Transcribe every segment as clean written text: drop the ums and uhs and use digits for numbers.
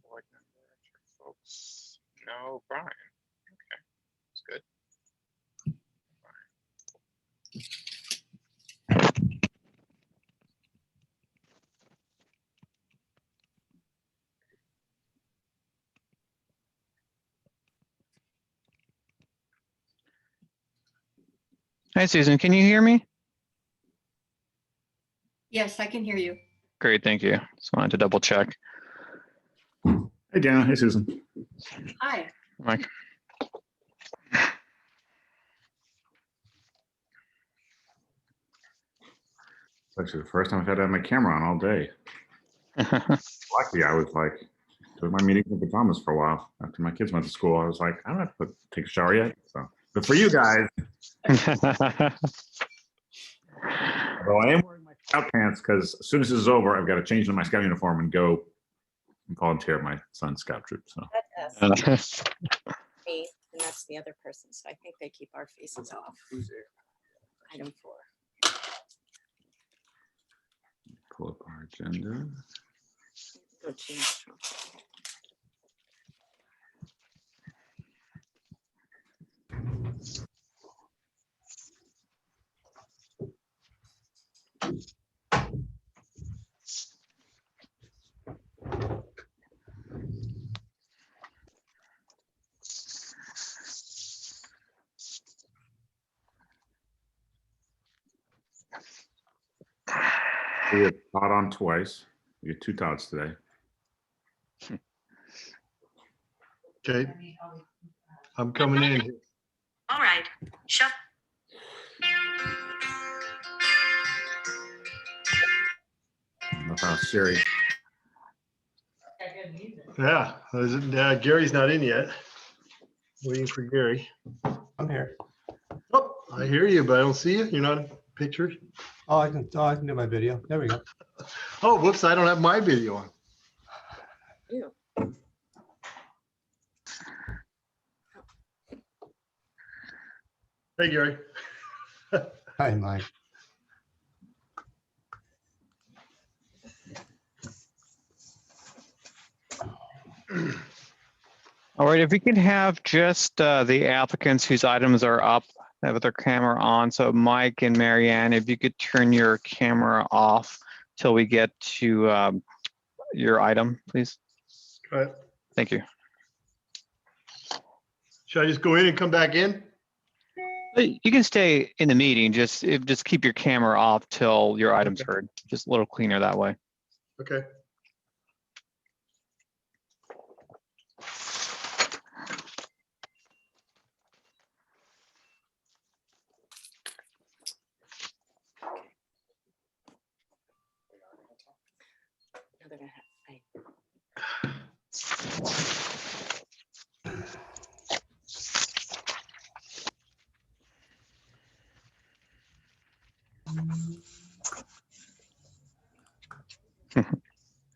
Board member, folks. No, Brian. Okay, that's good. Hi, Susan. Can you hear me? Yes, I can hear you. Great, thank you. Just wanted to double check. Hey, Dana. Hey, Susan. Hi. Mike. It's actually the first time I've had to have my camera on all day. Lucky I was like doing my meetings in pajamas for a while after my kids went to school. I was like, I don't have to take a shower yet. So, but for you guys, although I am wearing my scout pants because as soon as this is over, I've got to change into my scout uniform and go and volunteer at my son's scout troop. So That's me, and that's the other person. So I think they keep our faces off. Item 4. pull up our agenda. Go change. We have Todd on twice. We get 2 Todds today. Okay, I'm coming in. here. All right. Shut. Siri. Yeah, Gary's not in yet. Waiting for Gary. I'm here. Oh, I hear you, but I don't see you. You're not pictured. Oh, I can do my video. There we go. Oh, whoops, I don't have my video on. Ew. Hey, Gary. Hi, Mike. All right, if we can have just the applicants whose items are up, have their camera on. So Mike and Marianne, if you could turn your camera off till we get to your item, please. Go ahead. Thank you. Should I just go in and come back in? You can stay in the meeting, just keep your camera off till your item's heard. Just a little cleaner that way. Okay.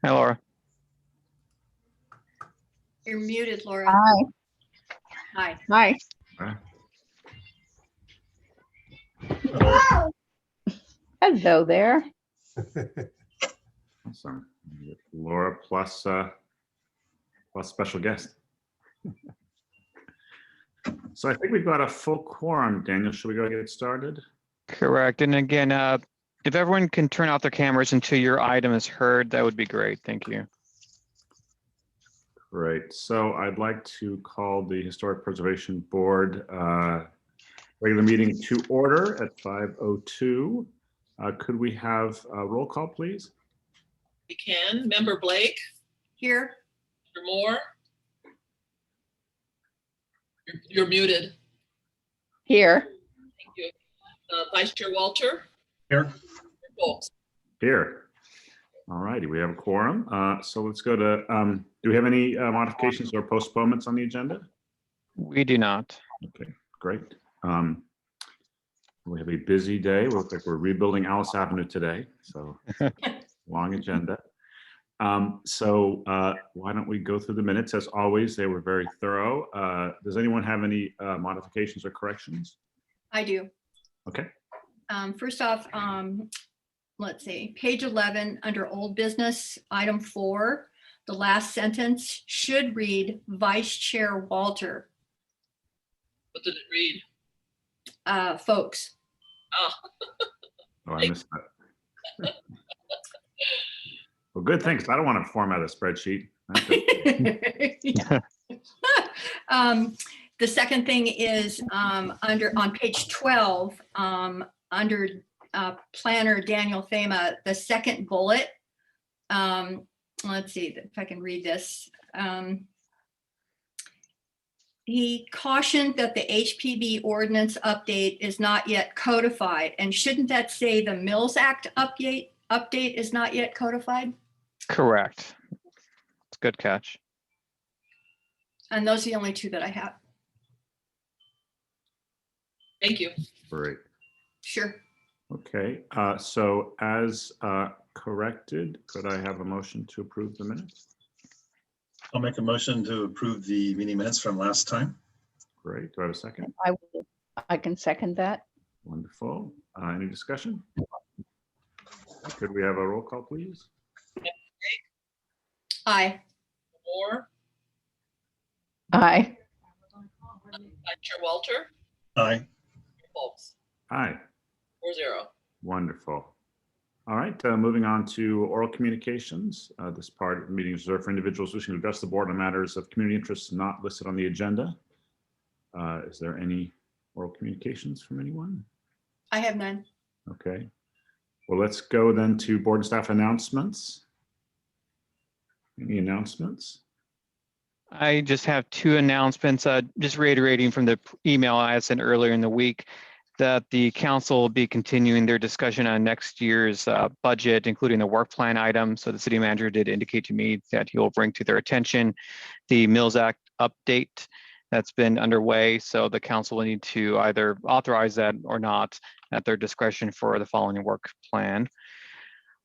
Hi, Laura. You're muted, Laura. Hi. Hi. Hi. Oh, Hello there. Awesome. Laura plus special guest. So I think we've got a full quorum. Daniel, should we go get started? Correct. And again, if everyone can turn off their cameras until your item is heard, that would be great. Thank you. Great. So I'd like to call the Historic Preservation Board regular meeting to order at 5:02. Could we have a roll call, please? We can. Member Blake, Here. Member Moore. You're muted. Here. Thank you. Vice Chair Walter. here. Folks. Here. All righty, we have a quorum. So let's go to, do we have any modifications or postponements on the agenda? We do not. Okay, great. We have a busy day. We look like we're rebuilding Alice Avenue today, so long agenda. So why don't we go through the minutes? As always, they were very thorough. Does anyone have any modifications or corrections? I do. Okay. First off, let's see, page 11, under old business, item 4, the last sentence should read Vice Chair Walter. What did it read? Folks. Oh, Oh, I missed that. Well, good, thanks. I don't want to format a spreadsheet. Okay. The second thing is on page 12, under planner Daniel Thema, the second bullet. Let's see if I can read this. He cautioned that the HPB ordinance update is not yet codified. And shouldn't that say the Mills Act update is not yet codified? Correct. It's a good catch. And those are the only two that I have. thank you. Great. Sure. Okay, so as corrected, could I have a motion to approve the minutes? I'll make a motion to approve the meeting minutes from last time. Great. Do I have a second? I can second that. Wonderful. Any discussion? Could we have a roll call, please? Aye. Moore, Aye. Vice Chair Walter. Aye. Folks. Aye. 4-0. Wonderful. All right, moving on to oral communications. This part of the meeting is reserved for individuals wishing to address the board on matters of community interest not listed on the agenda. Is there any oral communications from anyone? I have none. Okay. Well, let's go then to board and staff announcements. Any announcements? I just have two announcements, just reiterating from the email I sent earlier in the week that the council will be continuing their discussion on next year's budget, including the work plan item. So the city manager did indicate to me that he will bring to their attention the Mills Act update that's been underway. So the council will need to either authorize that or not at their discretion for the following work plan.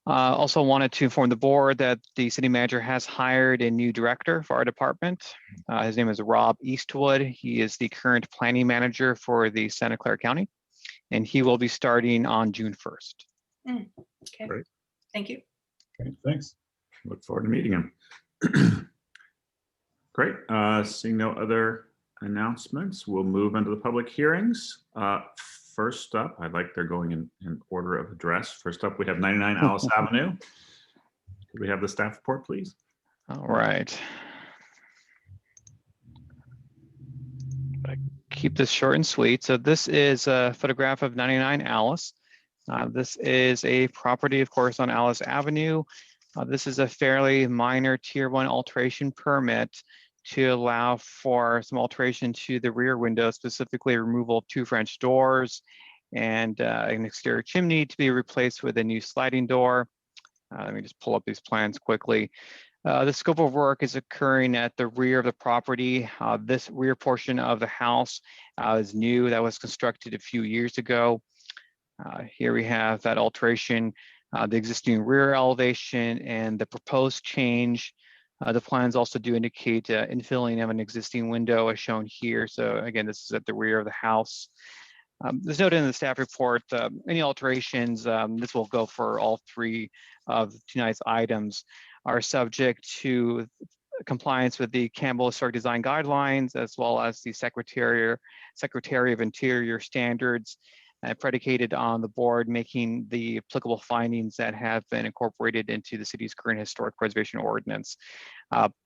Also wanted to inform the board that the city manager has hired a new director for our department. His name is Rob Eastwood. He is the current planning manager for the Santa Clara County, and he will be starting on June 1st. Okay. Great. Thank you. Okay, thanks. Look forward to meeting him. Great. Seeing no other announcements, we'll move into the public hearings. First up, I'd like they're going in order of address. First up, we have 99 Alice Avenue. Could we have the staff report, please? All right. Keep this short and sweet. So this is a photograph of 99 Alice. This is a property, of course, on Alice Avenue. This is a fairly minor tier 1 alteration permit to allow for some alteration to the rear window, specifically removal of 2 French doors and an exterior chimney to be replaced with a new sliding door. Let me just pull up these plans quickly. The scope of work is occurring at the rear of the property. This rear portion of the house is new. That was constructed a few years ago. Here we have that alteration, the existing rear elevation and the proposed change. The plans also do indicate infilling of an existing window as shown here. So again, this is at the rear of the house. There's noted in the staff report, any alterations, this will go for all three of tonight's items, are subject to compliance with the Campbell Historic Design Guidelines, as well as the Secretary of Interior standards, predicated on the board making the applicable findings that have been incorporated into the city's current historic preservation ordinance.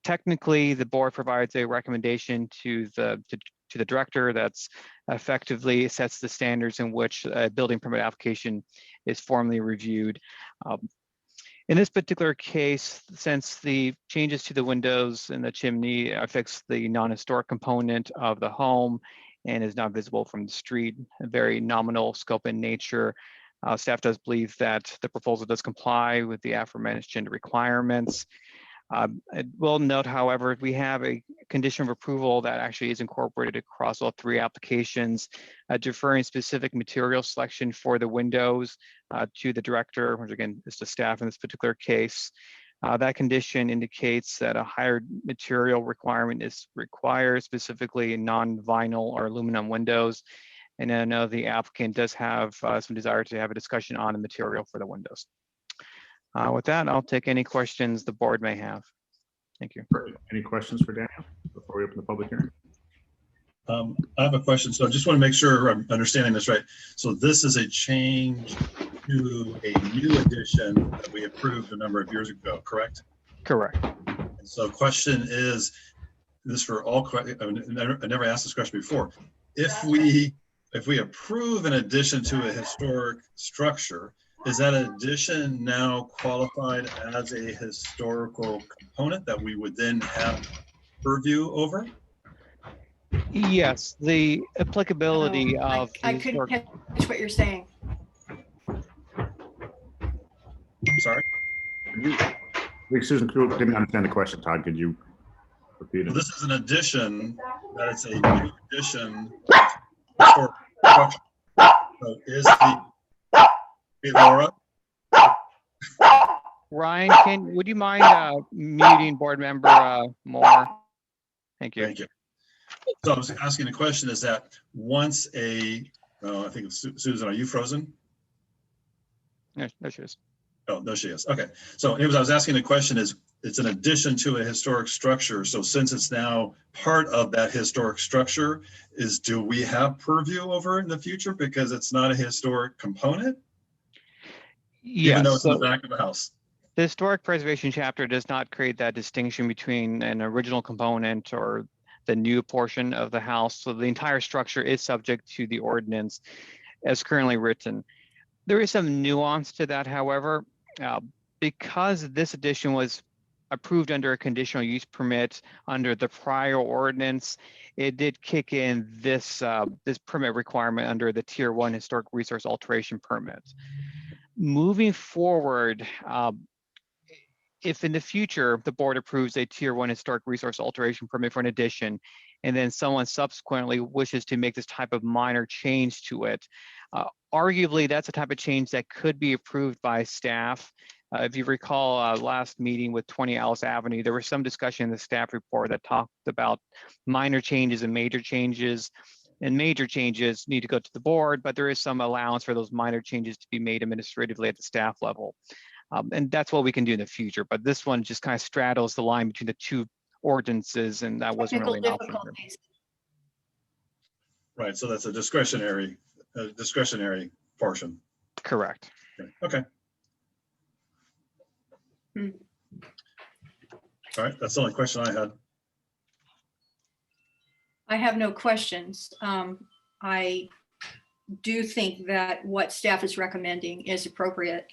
Technically, the board provides a recommendation to the director that's effectively sets the standards in which a building permit application is formally reviewed. In this particular case, since the changes to the windows and the chimney affects the non-historic component of the home and is not visible from the street, a very nominal scope in nature, staff does believe that the proposal does comply with the aforementioned requirements. I will note, however, we have a condition of approval that actually is incorporated across all three applications, deferring specific material selection for the windows to the director, which again is the staff in this particular case. That condition indicates that a higher material requirement is required, specifically non-vinyl or aluminum windows. And I know the applicant does have some desire to have a discussion on the material for the windows. With that, I'll take any questions the board may have. Thank you. Any questions for Daniel before we open the public hearing? I have a question. So I just want to make sure I'm understanding this right. So this is a change to a new addition that we approved a number of years ago, correct? Correct. And so question is, this for all, I never asked this question before. If we approve an addition to a historic structure, is that addition now qualified as a historical component that we would then have purview over? Yes, the applicability of I the couldn't historic- catch what you're saying. Sorry. Wait, Susan, didn't understand the question. Todd, could you repeat Well, it? this is an addition, that it's a new addition. For structure. So is the, hey, Laura, Ryan, would you mind muting board member Moore? Thank you. thank you. So I was asking the question is that once I think it's Susan, are you frozen? No, she is. Oh, no, she is. Okay. So anyways, I was asking the question is, it's an addition to a historic structure. So since it's now part of that historic structure, do we have purview over it in the future because it's not a historic component? Even though Yes, it's in so the back of the house. the historic preservation chapter does not create that distinction between an original component or the new portion of the house. So the entire structure is subject to the ordinance as currently written. There is some nuance to that, however, because this addition was approved under a conditional use permit under the prior ordinance, it did kick in this permit requirement under the Tier 1 historic resource alteration permit. Moving forward, if in the future the board approves a Tier 1 historic resource alteration permit for an addition, and then someone subsequently wishes to make this type of minor change to it, arguably that's a type of change that could be approved by staff. If you recall last meeting with 20 Alice Avenue, there was some discussion in the staff report that talked about minor changes and major changes. And major changes need to go to the board, but there is some allowance for those minor changes to be made administratively at the staff level. And that's what we can do in the future. But this one just kind of straddles the line between the two ordinances, and that wasn't really an option. Difficulties. Right. So that's a discretionary portion. Correct. Okay. Hmm. All right. That's the only question I had. I have no questions. I do think that what staff is recommending is appropriate.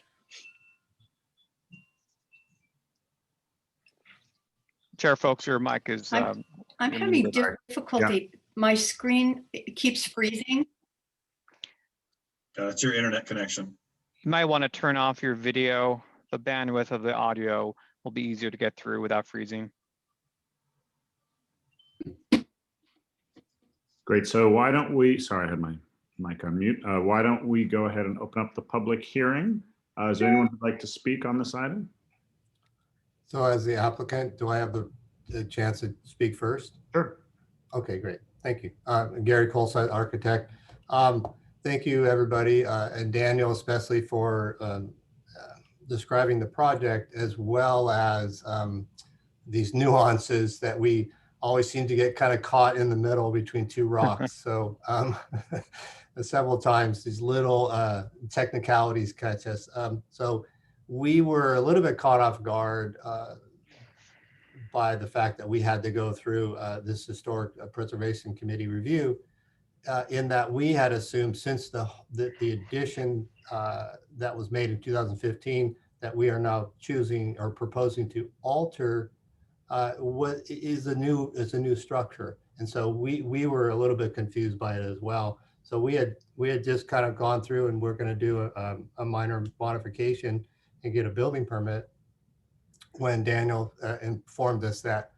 Chair Folks, your mic is. I'm you're having muted. difficulty. My screen keeps freezing. It's your internet connection. You might want to turn off your video. The bandwidth of the audio will be easier to get through without freezing. Great. So why don't we, sorry, I had my mic on mute. Why don't we go ahead and open up the public hearing? Is there anyone who'd like to speak on this item? So as the applicant, do I have the chance to speak first? Sure. Okay, great. Thank you. Gary Coleside, architect. Thank you, everybody, and Daniel especially for describing the project, as well as these nuances that we always seem to get kind of caught in the middle between two rocks. So several times these little technicalities catch us. So we were a little bit caught off guard by the fact that we had to go through this historic preservation committee review, in that we had assumed since the addition that was made in 2015 that we are now choosing or proposing to alter what is a new structure. And so we were a little bit confused by it as well. So we had just kind of gone through and we're going to do a minor modification and get a building permit when Daniel informed us that,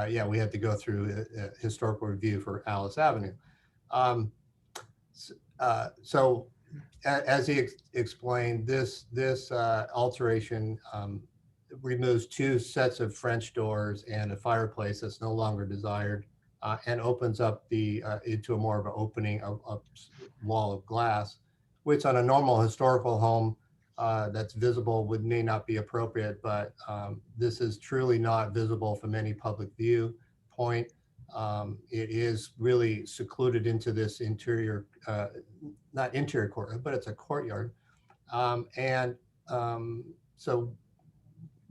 yeah, we had to go through a historical review for Alice Avenue. So as he explained, this alteration removes two sets of French doors and a fireplace that's no longer desired, and opens up into a more of an opening, a wall of glass, which on a normal historical home that's visible may not be appropriate, but this is truly not visible from any public view point. It is really secluded into this interior, not interior courtyard, but it's a courtyard. So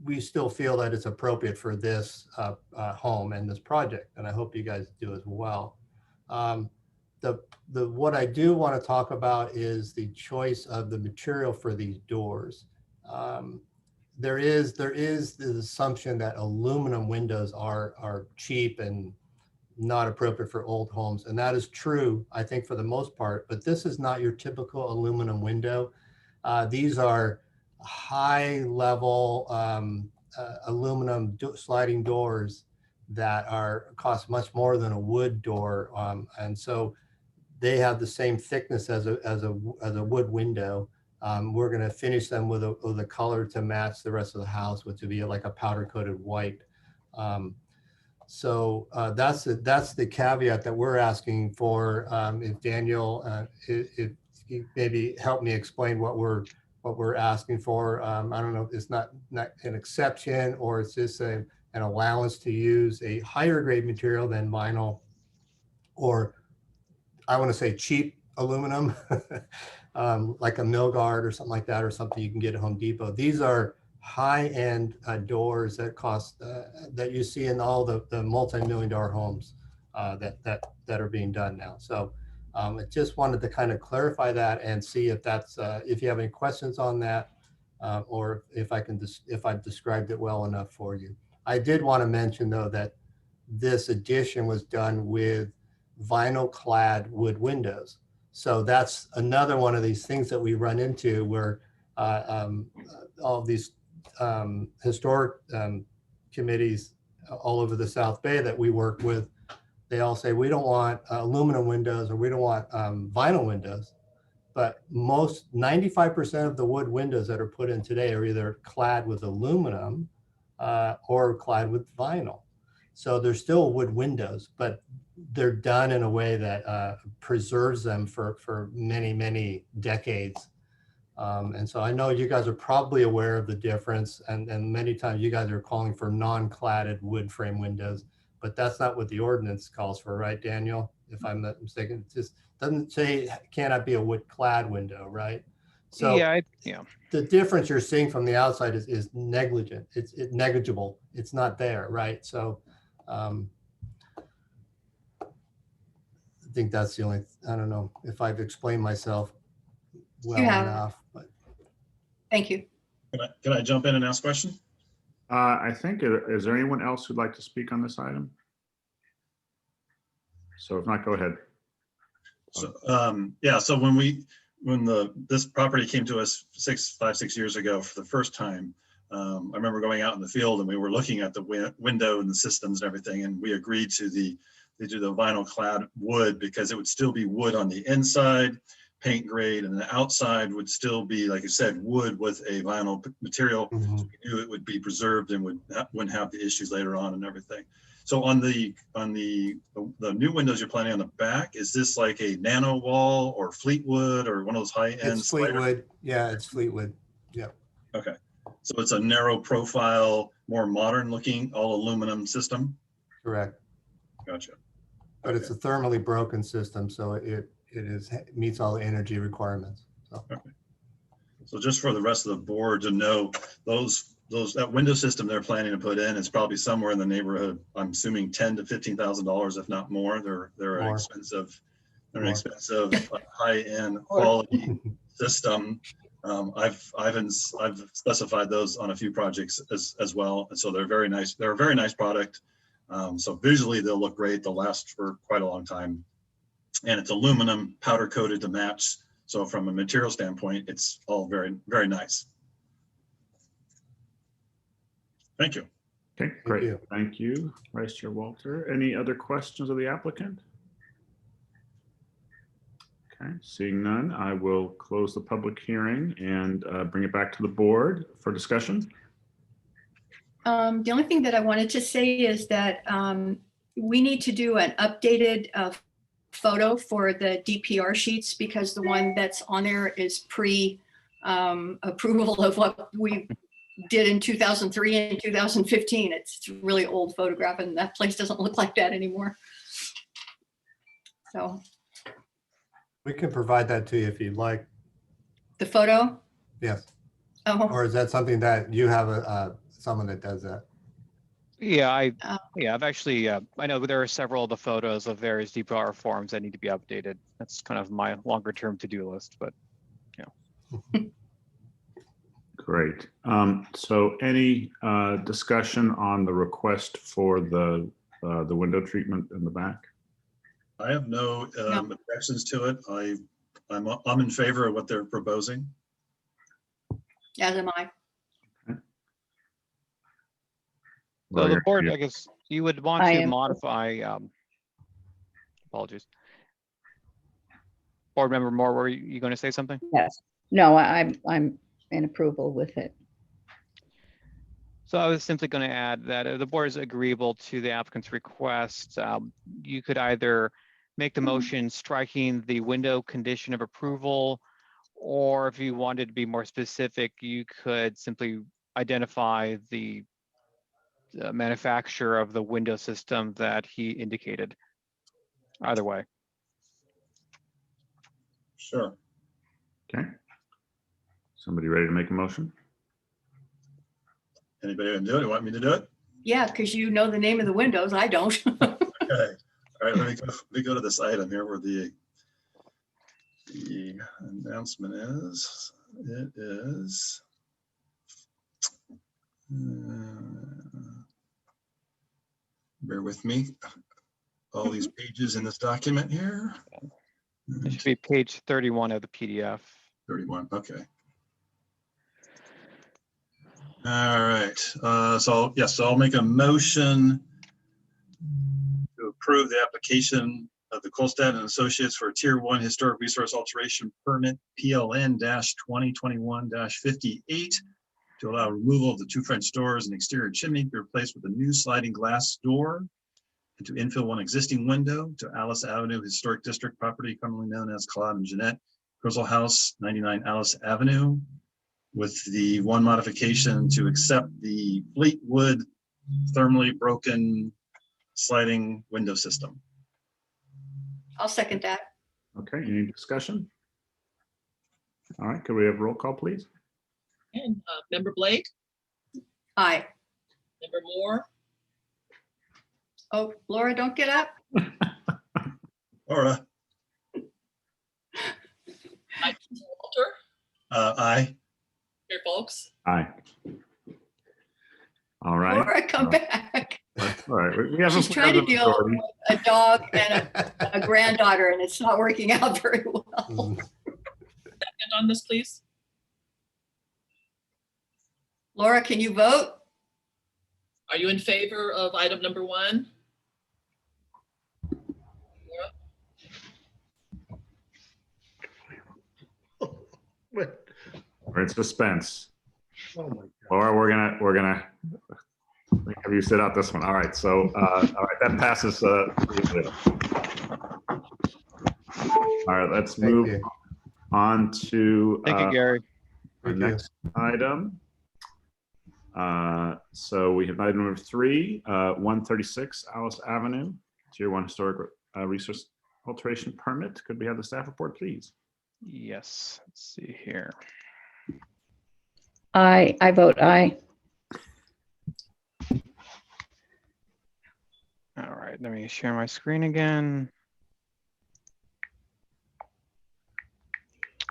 we still feel that it's appropriate for this home and this project, and I hope you guys do as well. What I do want to talk about is the choice of the material for these doors. There is the assumption that aluminum windows are cheap and not appropriate for old homes, and that is true, I think, for the most part, but this is not your typical aluminum window. These are high level aluminum sliding doors that cost much more than a wood door, and so they have the same thickness as a wood window. We're going to finish them with a color to match the rest of the house, which would be like a powder coated white. So that's the caveat that we're asking for. If Daniel, if you maybe help me explain what we're asking for. I don't know if it's not an exception or it's just an allowance to use a higher grade material than vinyl, or I want to say cheap aluminum, like a Milgard or something like that, or something you can get at Home Depot. These are high-end doors that cost that you see in all the multi-million-dollar homes that are being done now. So I just wanted to kind of clarify that and see if that's if you have any questions on that, or if I've described it well enough for you. I did want to mention though that this addition was done with vinyl clad wood windows. So that's another one of these things that we run into where all of these historic committees all over the South Bay that we work with, they all say, we don't want aluminum windows or we don't want vinyl windows. But 95% of the wood windows that are put in today are either clad with aluminum or clad with vinyl. So they're still wood windows, but they're done in a way that preserves them for many, many decades. And so I know you guys are probably aware of the difference, and many times you guys are calling for non-cladded wood frame windows, but that's not what the ordinance calls for, right, Daniel? If I'm not mistaken, it just doesn't say it cannot be a wood clad window, right? So Yeah, the difference you're seeing from the outside is negligent. It's negligible. It's not there, right? So I think that's the only, I don't know if I've explained myself well enough, but. Thank you. Can I jump in and ask a question? I think, is there anyone else who'd like to speak on this item? So if not, go ahead. So, yeah, so when this property came to us 5-6 years ago for the first time, I remember going out in the field and we were looking at the window and the systems and everything, and we agreed to they do the vinyl clad wood because it would still be wood on the inside, paint grade, and the outside would still be, like I said, wood with a vinyl material. Mhm. So we knew it would be preserved and wouldn't have the issues later on and everything. So on the new windows you're planning on the back, is this like a nano wall or Fleetwood or one of those high end? It's Fleetwood. Yeah, it's Fleetwood. Okay, so it's a narrow profile, more modern looking, all aluminum system. Correct. Gotcha. But it's a thermally broken system, so it meets all the energy requirements. So So just for the rest of the board to know, that window system they're planning to put in is probably somewhere in the neighborhood, I'm assuming $10,000 to $15,000, if not more. They're an More. expensive, More. high-end quality system. I've specified those on a few projects as well, and so they're very nice. They're a very nice product. So visually they'll look great. They'll last for quite a long time, and it's aluminum powder coated to match. So from a material standpoint, it's all very, very nice. Thank you. Okay, great. you. Thank you, Vice Chair Walter. Any other questions of the applicant? Okay, seeing none, I will close the public hearing and bring it back to the board for discussion. The only thing that I wanted to say is that we need to do an updated photo for the DPR sheets because the one that's on there is pre-approval of what we did in 2003 and 2015. It's a really old photograph and that place doesn't look like that anymore. So we can provide that to you if you'd like. the photo, Yes. oh, Or is that something that you have someone that does that? Yeah, Oh. I've actually, I know there are several of the photos of various DPR forms that need to be updated. That's kind of my longer term to-do list, but Great. So any discussion on the request for the window treatment in the back? I have no objections to it. I'm in favor of what they're proposing. as am I. so the Lawyer, board, you- I guess you would want I to am- modify, apologies. Board Member Moore, were you going to say something? Yes. No, I'm in approval with it. So I was simply going to add that if the board is agreeable to the applicant's request, you could either make the motion striking the window condition of approval, or if you wanted to be more specific, you could simply identify the manufacturer of the window system that he indicated. Either way. Sure. Okay. Somebody ready to make a motion? Anybody gonna do it? You want me to do it? Yeah, because you know the name of the windows. I don't. Okay. All right, let me go to this item here where the announcement is. It is. Bear with me. All these pages in this document here. It should be page 31 of the PDF. 31, okay. All right, so yes, so I'll make a motion to approve the application of the Colstat and Associates for a Tier 1 Historic Resource Alteration Permit, PLN-2021-58, to allow removal of the 2 French doors and exterior chimney to be replaced with a new sliding glass door, and to infill 1 existing window to Alice Avenue Historic District property commonly known as Claude and Jeanette Grizzle House, 99 Alice Avenue, with the 1 modification to accept the Fleetwood thermally broken sliding window system. I'll second that. Okay, any discussion? All right, could we have roll call, please? And Member Blake, Aye. Member Moore, Oh, Laura, don't get up. Laura, Mike Walter, aye. Chair Folks, Aye. All right. Laura, come back. That's all right. We have She's a- trying to deal majority. with a dog and a granddaughter, and it's not working out very well. Mhm. second on this, please. Laura, can you vote? Are you in favor of item number 1? Wait, We're in suspense. oh my God. Laura, we're gonna have you sit out this one. All right, so, all right, that passes, 3-0. All right, let's Thank move you. on to Thank you, Gary. our Thank you. next item. So we have item number 3, 136 Alice Avenue, Tier 1 Historic Resource Alteration Permit. Could we have the staff report, please? Yes, let's see here. I vote aye. All right, let me share my screen again.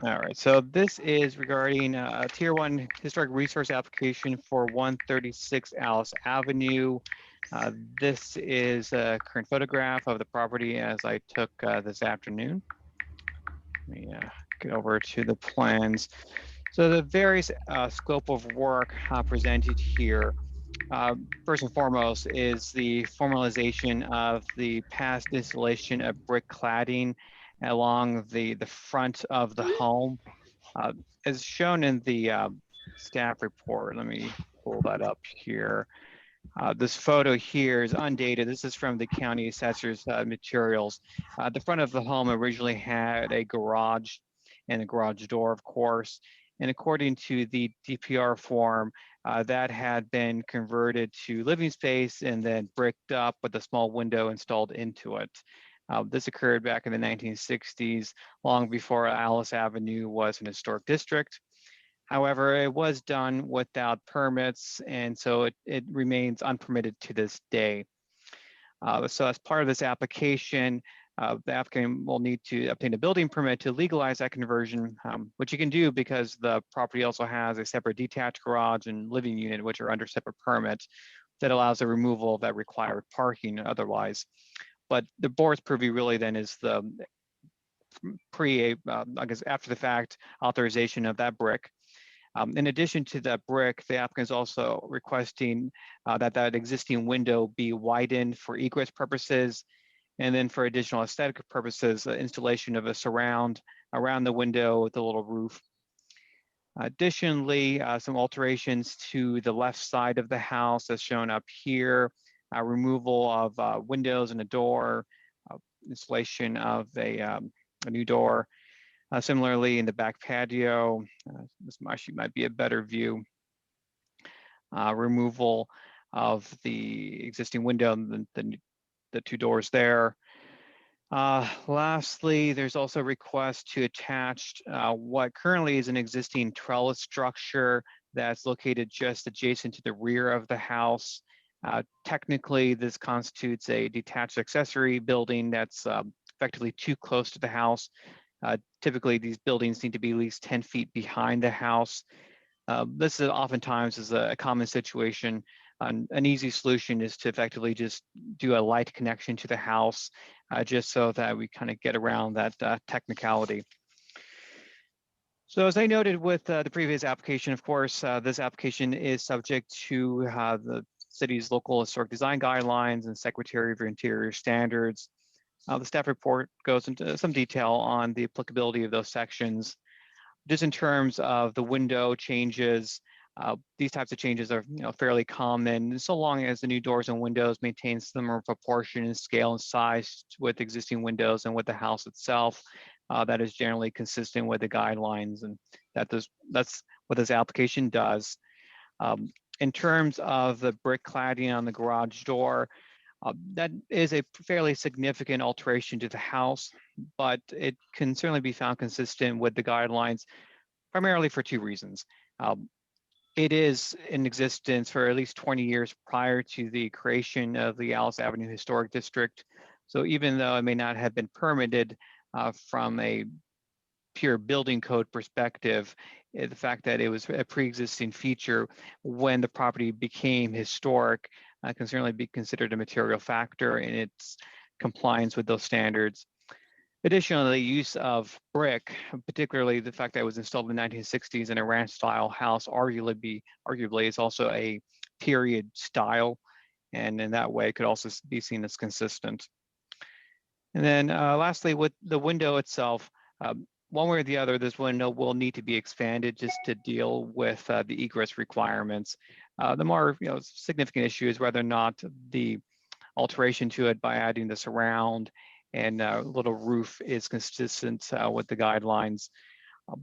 All right, so this is regarding a Tier 1 Historic Resource application for 136 Alice Avenue. This is a current photograph of the property as I took this afternoon. Let me get over to the plans. So the various scope of work presented here, first and foremost, is the formalization of the past installation of brick cladding along the front of the home. As shown in the staff report, let me pull that up here. This photo here is undated. This is from the county assessor's materials. The front of the home originally had a garage and a garage door, of course. And according to the DPR form, that had been converted to living space and then bricked up with a small window installed into it. This occurred back in the 1960s, long before Alice Avenue was an historic district. However, it was done without permits, and so it remains unpermitted to this day. So as part of this application, the applicant will need to obtain a building permit to legalize that conversion, which you can do because the property also has a separate detached garage and living unit, which are under separate permits that allows the removal of that required parking otherwise. But the board's purview really then is the I guess after the fact authorization of that brick. In addition to that brick, the applicant is also requesting that existing window be widened for egress purposes, and then for additional aesthetic purposes, the installation of a surround around the window with a little roof. Additionally, some alterations to the left side of the house as shown up here, removal of windows and a door, installation of a new door. Similarly, in the back patio, this actually might be a better view. Removal of the existing window and the 2 doors there. Lastly, there's also a request to attach what currently is an existing trellis structure that's located just adjacent to the rear of the house. Technically, this constitutes a detached accessory building that's effectively too close to the house. Typically, these buildings need to be at least 10 feet behind the house. This is oftentimes is a common situation. An easy solution is to effectively just do a light connection to the house, just so that we kind of get around that technicality. So as I noted with the previous application, of course, this application is subject to the city's local historic design guidelines and Secretary of Interior standards. The staff report goes into some detail on the applicability of those sections. Just in terms of the window changes, these types of changes are fairly common, so long as the new doors and windows maintain similar proportion and scale and size with existing windows and with the house itself. That is generally consistent with the guidelines, and that's what this application does. In terms of the brick cladding on the garage door, that is a fairly significant alteration to the house, but it can certainly be found consistent with the guidelines, primarily for 2 reasons. It is in existence for at least 20 years prior to the creation of the Alice Avenue Historic District. So even though it may not have been permitted from a pure building code perspective, the fact that it was a pre-existing feature when the property became historic can certainly be considered a material factor in its compliance with those standards. Additionally, the use of brick, particularly the fact that it was installed in the 1960s in a ranch-style house, arguably is also a period style, and in that way could also be seen as consistent. And then lastly, with the window itself, one way or the other, this window will need to be expanded just to deal with the egress requirements. The more significant issue is whether or not the alteration to it by adding the surround and little roof is consistent with the guidelines.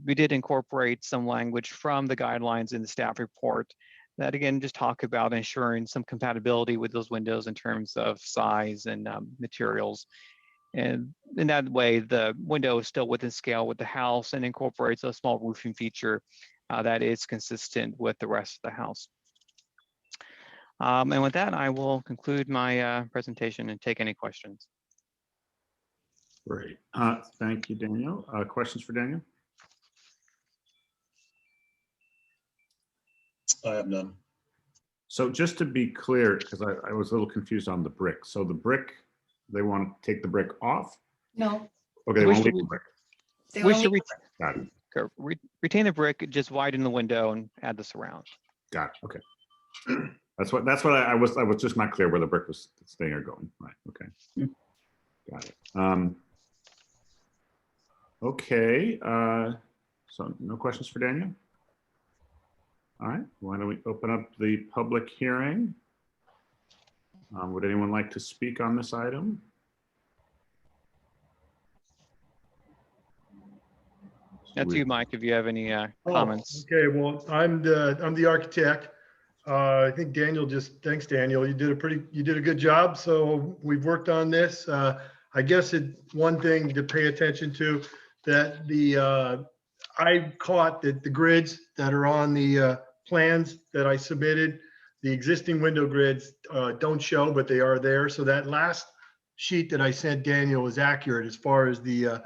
We did incorporate some language from the guidelines in the staff report that again just talk about ensuring some compatibility with those windows in terms of size and materials. And in that way, the window is still within scale with the house and incorporates a small roofing feature that is consistent with the rest of the house. And with that, I will conclude my presentation and take any questions. Great. Thank you, Daniel. Questions for Daniel? I have none. So just to be clear, because I was a little confused on the brick. So the brick, they want to take the brick off? No. Okay, they We won't should- leave the brick. they We only- should Got it. retain the brick, just widen the window and add the surround. Got it. Okay. That's what I was just not clear where the brick was staying or going. Right. Okay. Got it. Okay. So no questions for Daniel? All right. Why don't we open up the public hearing? Would anyone like to speak on this item? That's you, Mike, if you have any comments. Okay, well, I'm the architect. I think thanks, Daniel. You did a good job. So we've worked on this. I guess one thing to pay attention to that I caught that the grids that are on the plans that I submitted, the existing window grids don't show, but they are there. So that last sheet that I sent Daniel is accurate as far as the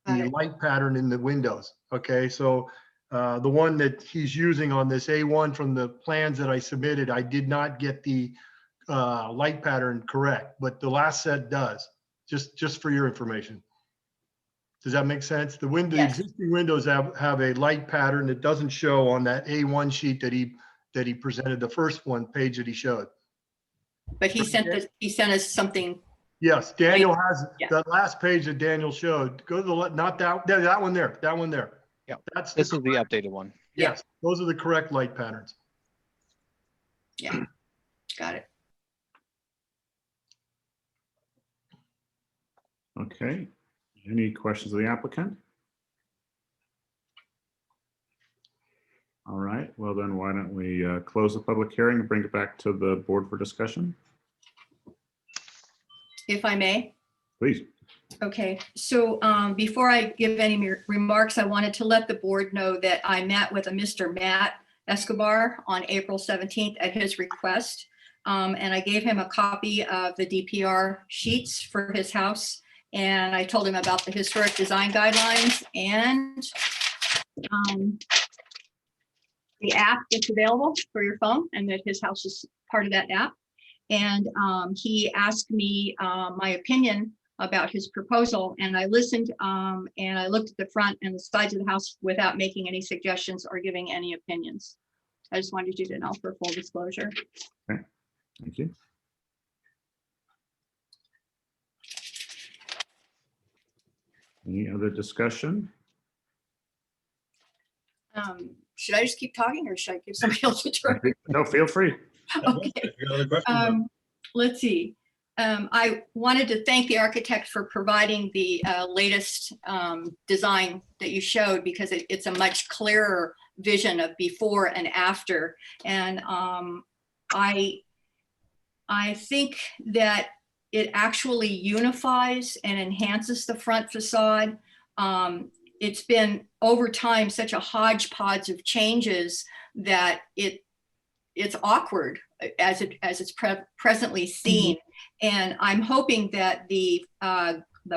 light pattern in the windows. Okay, so the one that he's using on this A1 from the plans that I submitted, I did not get the light pattern correct, but the last set does, just for your information. Does that make sense? The Yes. existing windows have a light pattern that doesn't show on that A1 sheet that he presented, the first one page that he showed. But he sent us something. Yes, Daniel has Yeah. that last page that Daniel showed. Go to that one there, that one there. Yeah. That's This is the updated one. yes, those are the correct light patterns. Yeah, got it. Okay. Any questions of the applicant? All right. Well, then why don't we close the public hearing and bring it back to the board for discussion? If I may. Please. Okay, so before I give any remarks, I wanted to let the board know that I met with a Mr. Matt Escobar on April 17th at his request. And I gave him a copy of the DPR sheets for his house. And I told him about the historic design guidelines and the app that's available for your phone, and that his house is part of that app. And he asked me my opinion about his proposal, and I listened and I looked at the front and the sides of the house without making any suggestions or giving any opinions. I just wanted you to know for full disclosure. Okay. Thank you. Any other discussion? Should I just keep talking or should I give somebody else a turn? No, feel free. Okay. If you got other questions, Let's see. I wanted to thank the architect for providing the latest design that you showed, because it's a much clearer vision of before and after. And I think that it actually unifies and enhances the front facade. It's been over time such a hodgepodge of changes that it's awkward as it's presently seen. And I'm hoping that the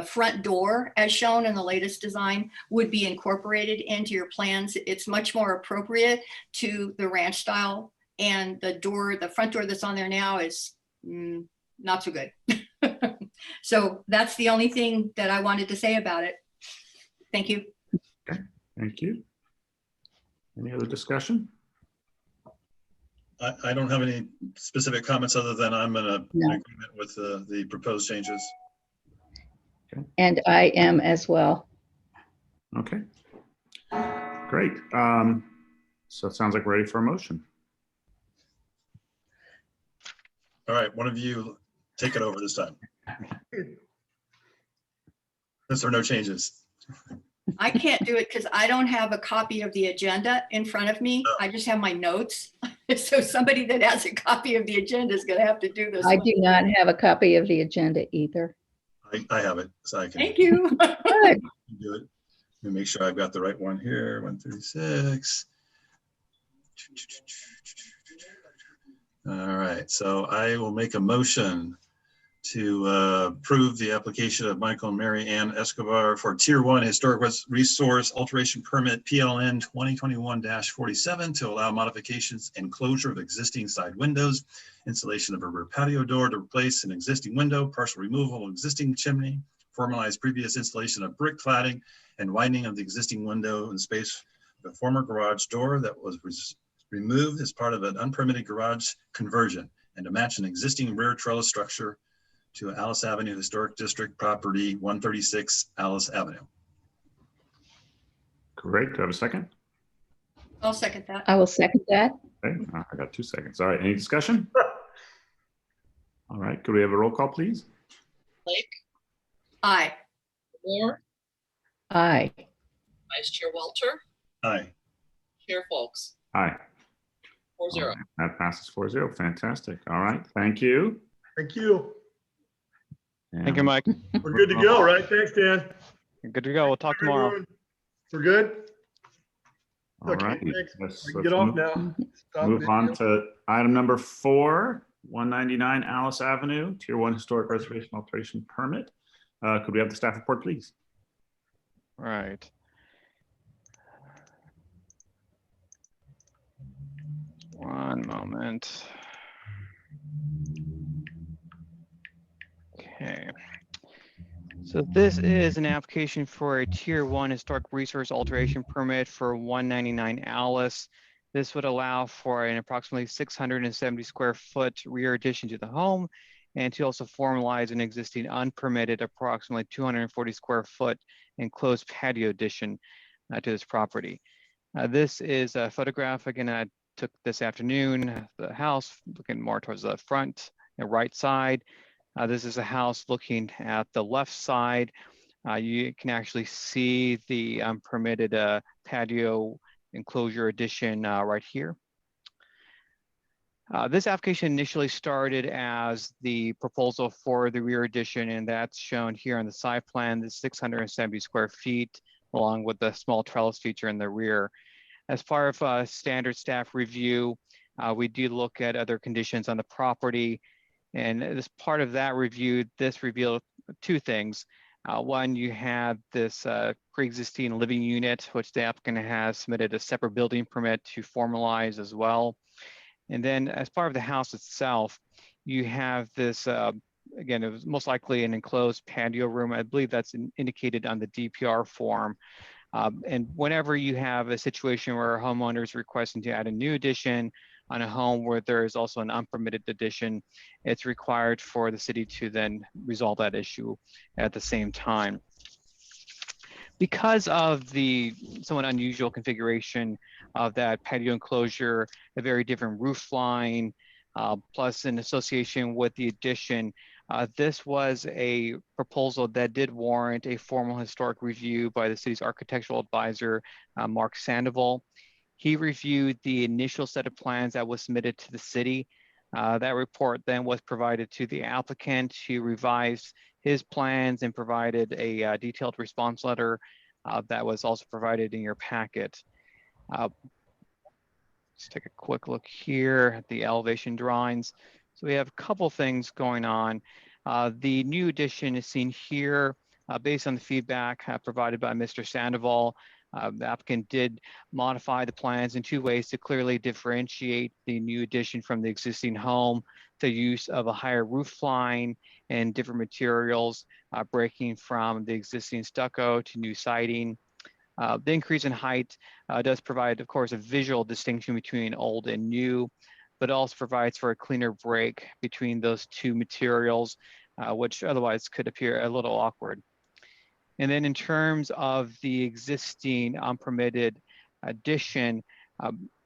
front door, as shown in the latest design, would be incorporated into your plans. It's much more appropriate to the ranch style, and the front door that's on there now is not so good. So that's the only thing that I wanted to say about it. Thank you. Thank you. Any other discussion? I don't have any specific comments other than I'm in No. agreement with the proposed changes. And I am as well. Okay. Great. So it sounds like we're ready for a motion. All right, one of you take it over this time. Since there are no changes. I can't do it because I don't have a copy of the agenda in front of me. Oh. I just have my notes. So somebody that has a copy of the agenda is going to have to do this. I one. do not have a copy of the agenda either. I have it, so I can Thank you. Good. do it. Let me make sure I've got the right one here, 136. All right, so I will make a motion to approve the application of Michael and Mary Ann Escobar for Tier 1 Historic Resource Alteration Permit PLN 2021-47 to allow modifications and closure of existing side windows, installation of a rear patio door to replace an existing window, partial removal of existing chimney, formalize previous installation of brick cladding, and widening of the existing window in space of a former garage door that was removed as part of an unpermitted garage conversion, and to match an existing rear trellis structure to Alice Avenue Historic District property 136 Alice Avenue. Great. Do I have a second? I'll second that. I will second that. Okay. I got 2 seconds. All right. Any discussion? All right. Could we have a roll call, please? Blake, Aye. Moore, Aye. Vice Chair Walter, Aye. Chair Folks, Aye. 4-0. All right, that passes 4-0. Fantastic. All right. Thank you. Thank you. Thank you, Mike. We're good to go, right? Thanks, Dan. Good to go. We'll talk tomorrow. Everyone, we're good? All Okay, right. thanks. Let's I can get off now. Stop move on video. to item number 4, 199 Alice Avenue, Tier 1 Historic Reservation Alteration Permit. Could we have the staff report, please? Right. One moment. Okay. So this is an application for a Tier 1 Historic Resource Alteration Permit for 199 Alice. This would allow for an approximately 670 square foot rear addition to the home and to also formalize an existing unpermitted approximately 240 square foot enclosed patio addition to this property. This is a photograph again I took this afternoon. The house looking more towards the front and right side. This is a house looking at the left side. You can actually see the unpermitted patio enclosure addition right here. This application initially started as the proposal for the rear addition, and that's shown here on the side plan, the 670 square feet, along with the small trellis feature in the rear. As part of standard staff review, we do look at other conditions on the property. And as part of that review, this revealed 2 things. One, you had this pre-existing living unit, which the applicant has submitted a separate building permit to formalize as well. And then as part of the house itself, you have this, again, it was most likely an enclosed patio room. I believe that's indicated on the DPR form. And whenever you have a situation where a homeowner is requesting to add a new addition on a home where there is also an unpermitted addition, it's required for the city to then resolve that issue at the same time. Because of the somewhat unusual configuration of that patio enclosure, a very different roof line, plus in association with the addition, this was a proposal that did warrant a formal historic review by the city's architectural advisor, Mark Sandoval. He reviewed the initial set of plans that was submitted to the city. That report then was provided to the applicant, who revised his plans and provided a detailed response letter that was also provided in your packet. Let's take a quick look here at the elevation drawings. So we have a couple things going on. The new addition is seen here based on the feedback provided by Mr. Sandoval. The applicant did modify the plans in 2 ways to clearly differentiate the new addition from the existing home. The use of a higher roof line and different materials, breaking from the existing stucco to new siding. The increase in height does provide, of course, a visual distinction between old and new, but also provides for a cleaner break between those 2 materials, which otherwise could appear a little awkward. And then in terms of the existing unpermitted addition,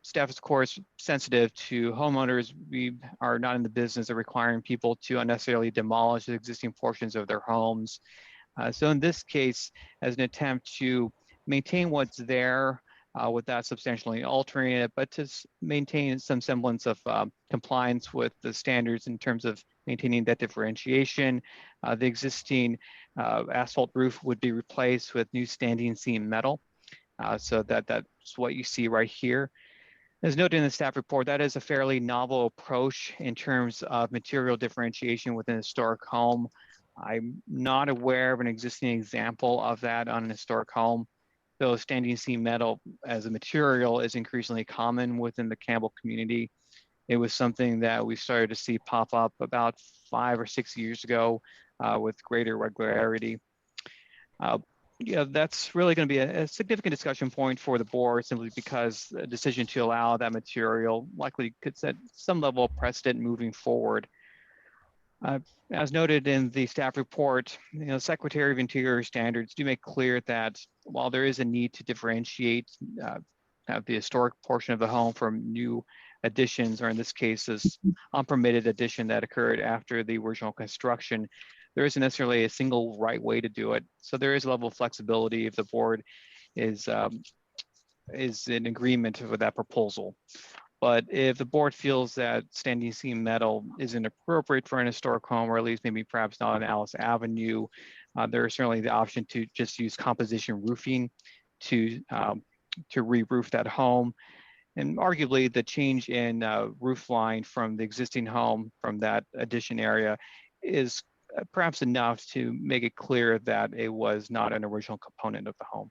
staff is of course sensitive to homeowners. We are not in the business of requiring people to unnecessarily demolish the existing portions of their homes. So in this case, as an attempt to maintain what's there without substantially altering it, but to maintain some semblance of compliance with the standards in terms of maintaining that differentiation, the existing asphalt roof would be replaced with new standing seam metal. So that's what you see right here. As noted in the staff report, that is a fairly novel approach in terms of material differentiation within a historic home. I'm not aware of an existing example of that on an historic home, though standing seam metal as a material is increasingly common within the Campbell community. It was something that we started to see pop up about 5 or 6 years ago with greater regularity. That's really going to be a significant discussion point for the board, simply because the decision to allow that material likely could set some level of precedent moving forward. As noted in the staff report, Secretary of Interior standards do make clear that while there is a need to differentiate have the historic portion of the home from new additions, or in this case, this unpermitted addition that occurred after the original construction, there isn't necessarily a single right way to do it. So there is a level of flexibility if the board is in agreement with that proposal. But if the board feels that standing seam metal isn't appropriate for an historic home, or at least maybe perhaps not on Alice Avenue, there is certainly the option to just use composition roofing to re-roof that home. And arguably the change in roof line from the existing home from that addition area is perhaps enough to make it clear that it was not an original component of the home.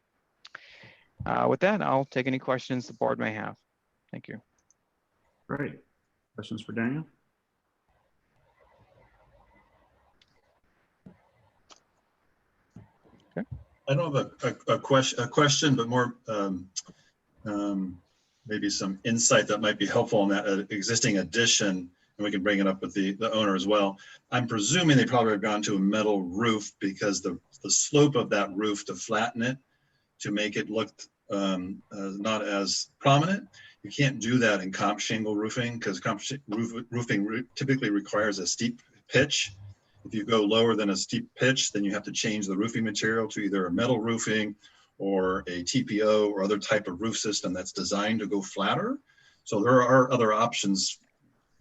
With that, I'll take any questions the board may have. Thank you. Great. Questions for Daniel? I don't have a question, but more maybe some insight that might be helpful on that existing addition, and we can bring it up with the owner as well. I'm presuming they probably have gone to a metal roof because the slope of that roof, to flatten it, to make it look not as prominent. You can't do that in comp shingle roofing because roofing typically requires a steep pitch. If you go lower than a steep pitch, then you have to change the roofing material to either a metal roofing or a TPO or other type of roof system that's designed to go flatter. So there are other options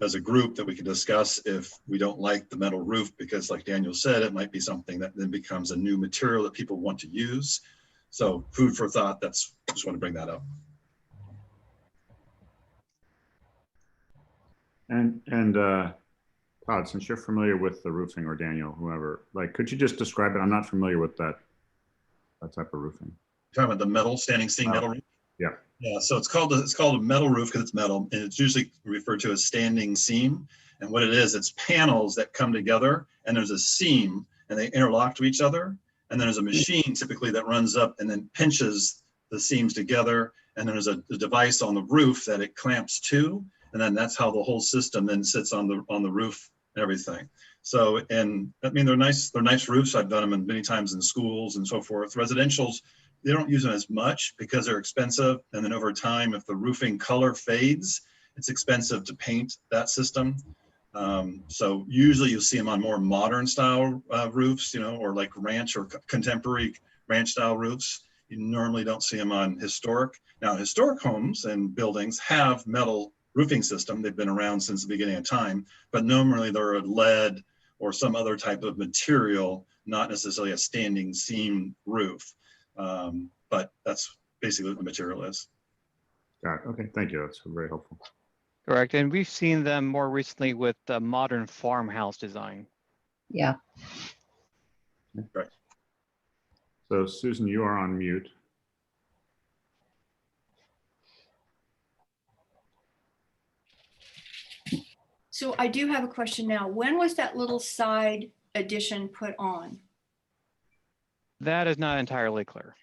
as a group that we can discuss if we don't like the metal roof, because like Daniel said, it might be something that then becomes a new material that people want to use. So food for thought, just want to bring that up. And Todd, since you're familiar with the roofing, or Daniel, whoever, like, could you just describe it? I'm not familiar with that type of roofing. You're talking about the metal, standing seam metal roof? Yeah. Yeah, so it's called a metal roof because it's metal, and it's usually referred to as standing seam. And what it is, it's panels that come together, and there's a seam, and they interlock to each other. And then there's a machine typically that runs up and then pinches the seams together. And then there's a device on the roof that it clamps to. And then that's how the whole system then sits on the roof and everything. So, and I mean, they're nice roofs. I've done them many times in schools and so forth. Residentials, they don't use them as much because they're expensive. And then over time, if the roofing color fades, it's expensive to paint that system. So usually you'll see them on more modern style roofs, or like ranch or contemporary ranch style roofs. You normally don't see them on historic. Now, historic homes and buildings have metal roofing system. They've been around since the beginning of time, but normally they're a lead or some other type of material, not necessarily a standing seam roof. But that's basically what the material is. Got it. Okay, thank you. That's very helpful. Correct. And we've seen them more recently with the modern farmhouse design. Yeah. Right. So Susan, you are on mute. So I do have a question now. When was that little side addition put on? That is not entirely clear.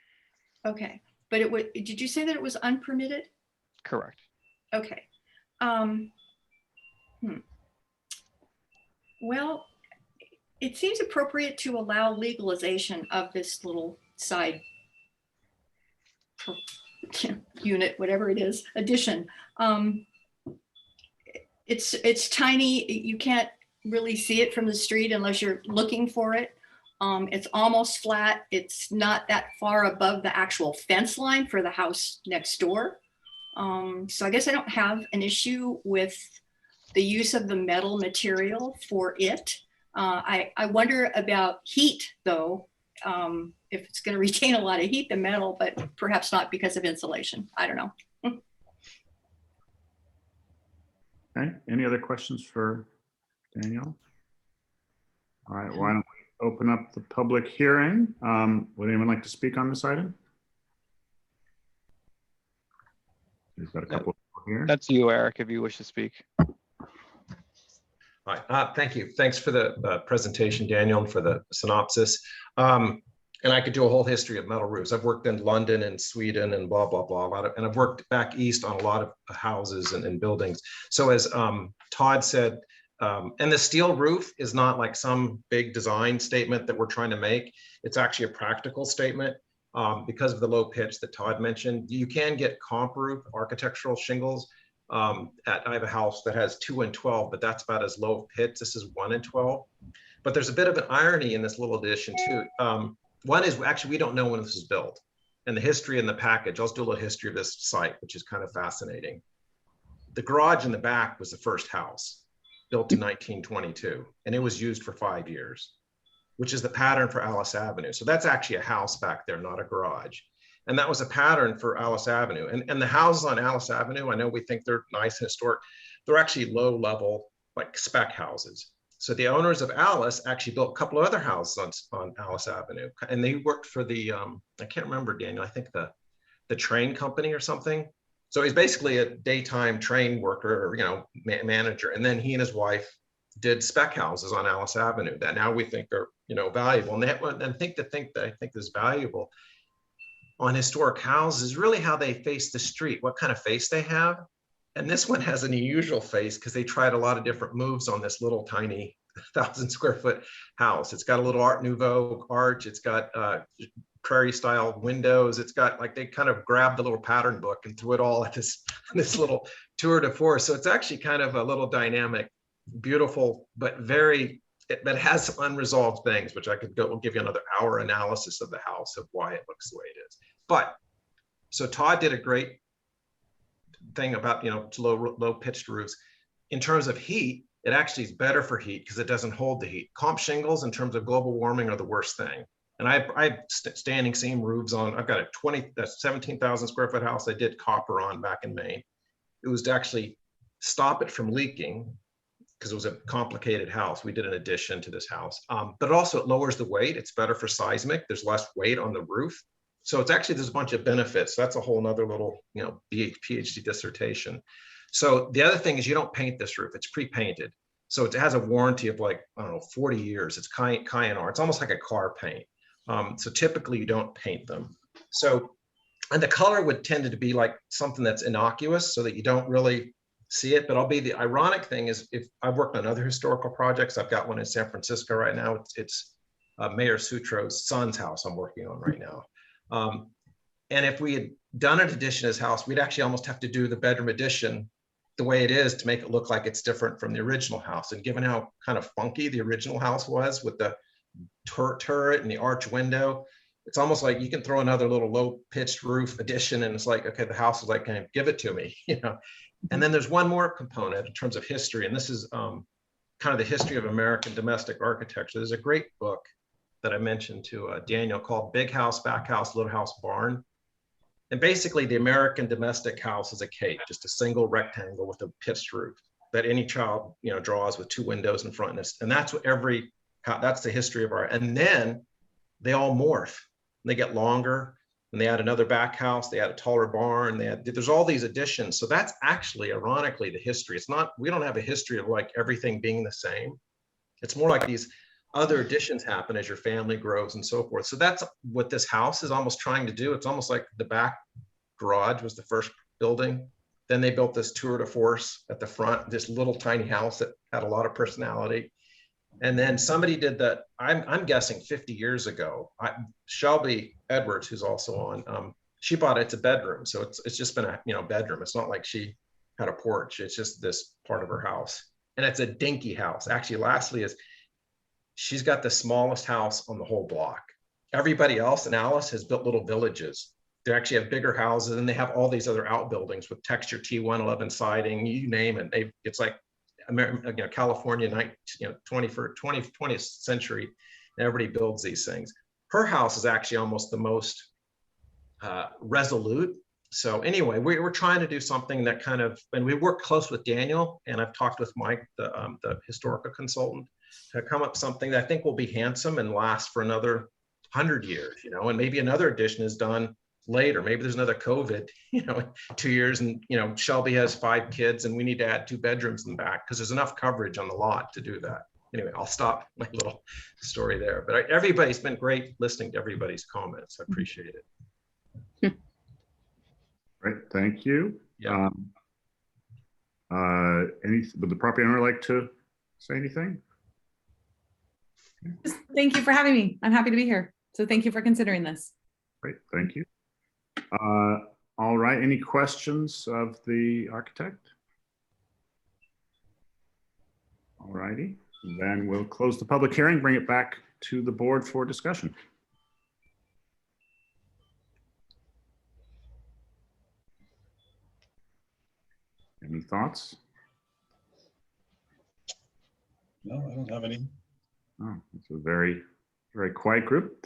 Okay, but it was, did you say that it was unpermitted? Correct. Okay. Well, it seems appropriate to allow legalization of this little side unit, whatever it is, addition. It's tiny. You can't really see it from the street unless you're looking for it. It's almost flat. It's not that far above the actual fence line for the house next door. So I guess I don't have an issue with the use of the metal material for it. I wonder about heat though, if it's going to retain a lot of heat, the metal, but perhaps not because of insulation. I don't know. Okay, any other questions for Daniel? All right, why don't we open up the public hearing? Would anyone like to speak on this item? We've got a couple here. That's you, Eric, if you wish to speak. Hi, thank you. Thanks for the presentation, Daniel, and for the synopsis. And I could do a whole history of metal roofs. I've worked in London and Sweden and blah, blah, blah, and I've worked back east on a lot of houses and buildings. So as Todd said, and the steel roof is not like some big design statement that we're trying to make. It's actually a practical statement because of the low pitch that Todd mentioned. You can get comp roof architectural shingles. I have a house that has 2 and 12, but that's about as low pitch. This is 1 and 12. But there's a bit of an irony in this little addition too. One is actually, we don't know when this was built and the history in the package. I'll do a little history of this site, which is kind of fascinating. The garage in the back was the first house built in 1922, and it was used for 5 years, which is the pattern for Alice Avenue. So that's actually a house back there, not a garage. And that was a pattern for Alice Avenue. And the houses on Alice Avenue, I know we think they're nice and historic. They're actually low level, like spec houses. So the owners of Alice actually built a couple of other houses on Alice Avenue. And they worked for the, I can't remember, Daniel, I think the train company or something. So he's basically a daytime train worker, or, you know, manager. And then he and his wife did spec houses on Alice Avenue that now we think are, you know, valuable. And I think is valuable on historic houses is really how they face the street, what kind of face they have. And this one has an unusual face because they tried a lot of different moves on this little tiny 1,000 square foot house. It's got a little Art Nouveau arch. It's got prairie style windows. It's got, like, they kind of grabbed the little pattern book and threw it all at this little tour de force. So it's actually kind of a little dynamic, beautiful, but that has some unresolved things, which I could go, we'll give you another hour analysis of the house of why it looks the way it is. But so Todd did a great thing about, you know, low pitched roofs. In terms of heat, it actually is better for heat because it doesn't hold the heat. Comp shingles in terms of global warming are the worst thing. And I have standing seam roofs on. I've got a 17,000 square foot house I did copper on back in Maine. It was to actually stop it from leaking because it was a complicated house. We did an addition to this house, but also it lowers the weight. It's better for seismic. There's less weight on the roof. So it's actually, there's a bunch of benefits. That's a whole nother little, you know, PhD dissertation. So the other thing is you don't paint this roof. It's pre-painted. So it has a warranty of, like, I don't know, 40 years. It's Kynar. It's almost like a car paint. So typically you don't paint them. So, and the color would tend to be like something that's innocuous so that you don't really see it. But the ironic thing is, if I've worked on other historical projects, I've got one in San Francisco right now. It's Mayor Sutro's son's house I'm working on right now. And if we had done an addition to his house, we'd actually almost have to do the bedroom addition the way it is to make it look like it's different from the original house. And given how kind of funky the original house was with the turret and the arch window, it's almost like you can throw another little low pitched roof addition and it's like, okay, the house is like, can you give it to me, you know? And then there's one more component in terms of history. And this is kind of the history of American domestic architecture. There's a great book that I mentioned to Daniel called Big House, Back House, Little House, Barn. And basically the American domestic house is a cake, just a single rectangle with a pitched roof that any child, you know, draws with 2 windows in front. And that's what that's the history of our, and then they all morph. They get longer. and they had another back house, they had a taller barn, there's all these additions. So that's actually, ironically, the history. It's not, we don't have a history of like everything being the same. It's more like these other additions happen as your family grows and so forth. So that's what this house is almost trying to do. It's almost like the back garage was the first building. Then they built this tour de force at the front, this little tiny house that had a lot of personality. And then somebody did that, I'm guessing 50 years ago. Shelby Edwards, who's also on, she bought it. It's a bedroom. So it's just been a bedroom. It's not like she had a porch. It's just this part of her house. And it's a dinky house. Actually, lastly is she's got the smallest house on the whole block. Everybody else in Alice has built little villages. They actually have bigger houses, and they have all these other outbuildings with texture T111 siding, you name it. It's like California, 20th century, and everybody builds these things. Her house is actually almost the most resolute. So anyway, we're trying to do something that kind of, and we work close with Daniel, and I've talked with Mike, the historical consultant, to come up with something that I think will be handsome and last for another 100 years, and maybe another addition is done later. Maybe there's another COVID, 2 years, and Shelby has 5 kids and we need to add 2 bedrooms in the back because there's enough coverage on the lot to do that. Anyway, I'll stop my little story there, but everybody's been great listening to everybody's comments. I appreciate it. Great, thank you. Yeah. Would the property owner like to say anything? Thank you for having me. I'm happy to be here. So thank you for considering this. Great, thank you. All right, any questions of the architect? All righty, then we'll close the public hearing, bring it back to the board for discussion. Any thoughts? No, I don't have any. Oh, it's a very, very quiet group.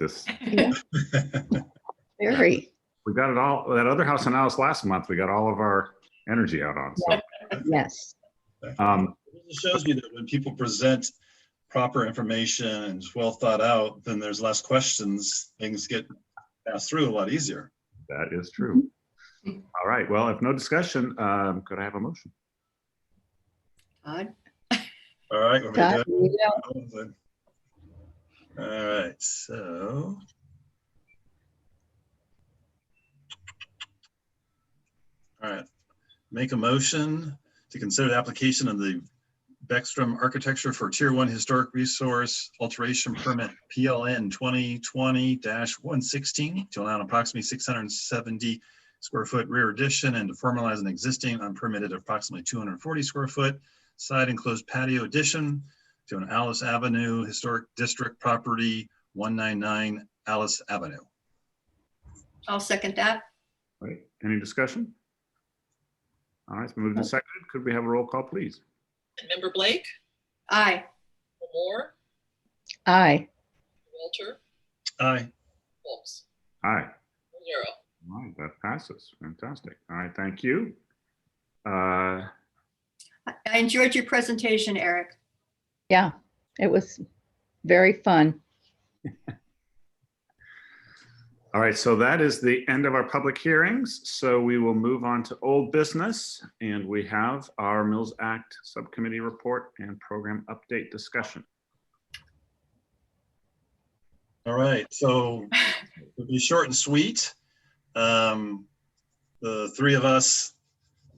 Very. We got it all, that other house in Alice last month, we got all of our energy out on. So. Yes. It shows you that when people present proper information and it's well thought out, then there's less questions. Things get passed through a lot easier. That is true. All right, well, if no discussion, could I have a motion? Todd? All right. We're Todd, good. All right, so. All right, make a motion to consider the application of the Beckstrom Architecture for Tier 1 Historic Resource Alteration Permit PLN 2020-116 to allow an approximately 670 square foot rear addition and to formalize an existing unpermitted approximately 240 square foot side enclosed patio addition to an Alice Avenue Historic District property, 199 Alice Avenue. I'll second that. All right, any discussion? All right, it's moved and seconded. Could we have a roll call, please? Member Blake, Aye. Moore, Aye. Walter, Aye. Holmes, Aye. 0. All right, that passes. Fantastic. All right, thank you. I enjoyed your presentation, Eric. Yeah, it was very fun. All right, so that is the end of our public hearings. So we will move on to old business, and we have our Mills Act Subcommittee report and program update discussion. All right, so it'll be short and sweet. The three of us,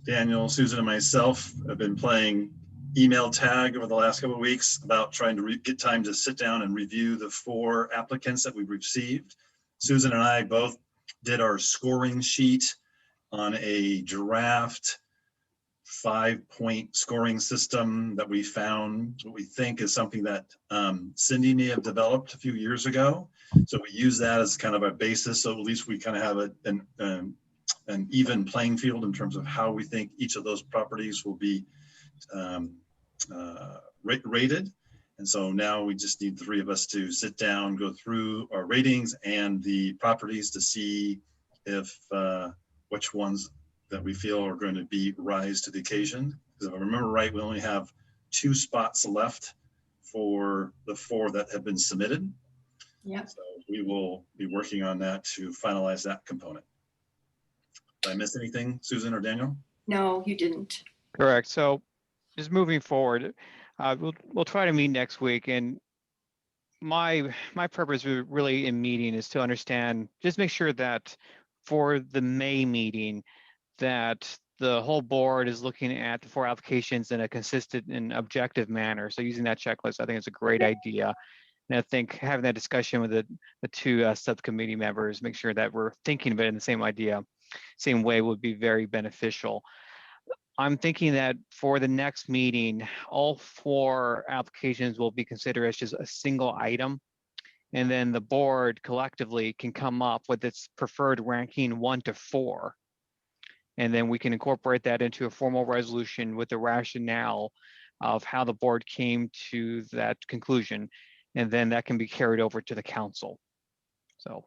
Daniel, Susan, and myself, have been playing email tag over the last couple of weeks about trying to get time to sit down and review the 4 applicants that we've received. Susan and I both did our scoring sheet on a draft 5-point scoring system that we found, what we think is something that Cindy may have developed a few years ago. So we use that as kind of a basis. So at least we kind of have an even playing field in terms of how we think each of those properties will be rated. And so now we just need the 3 of us to sit down, go through our ratings and the properties to see if which ones that we feel are going to be rise to the occasion. Because if I remember right, we only have 2 spots left for the 4 that have been submitted. Yeah. So we will be working on that to finalize that component. Did I miss anything, Susan or Daniel? No, you didn't. Correct. So just moving forward, we'll try to meet next week, and my purpose really in meeting is to understand, just make sure that for the May meeting, that the whole board is looking at the 4 applications in a consistent and objective manner. So using that checklist, I think it's a great idea. And I think having that discussion with the 2 subcommittee members, make sure that we're thinking of it in the same way would be very beneficial. I'm thinking that for the next meeting, all 4 applications will be considered as just a single item. And then the board collectively can come up with its preferred ranking 1 to 4. And then we can incorporate that into a formal resolution with the rationale of how the board came to that conclusion. And then that can be carried over to the council. So,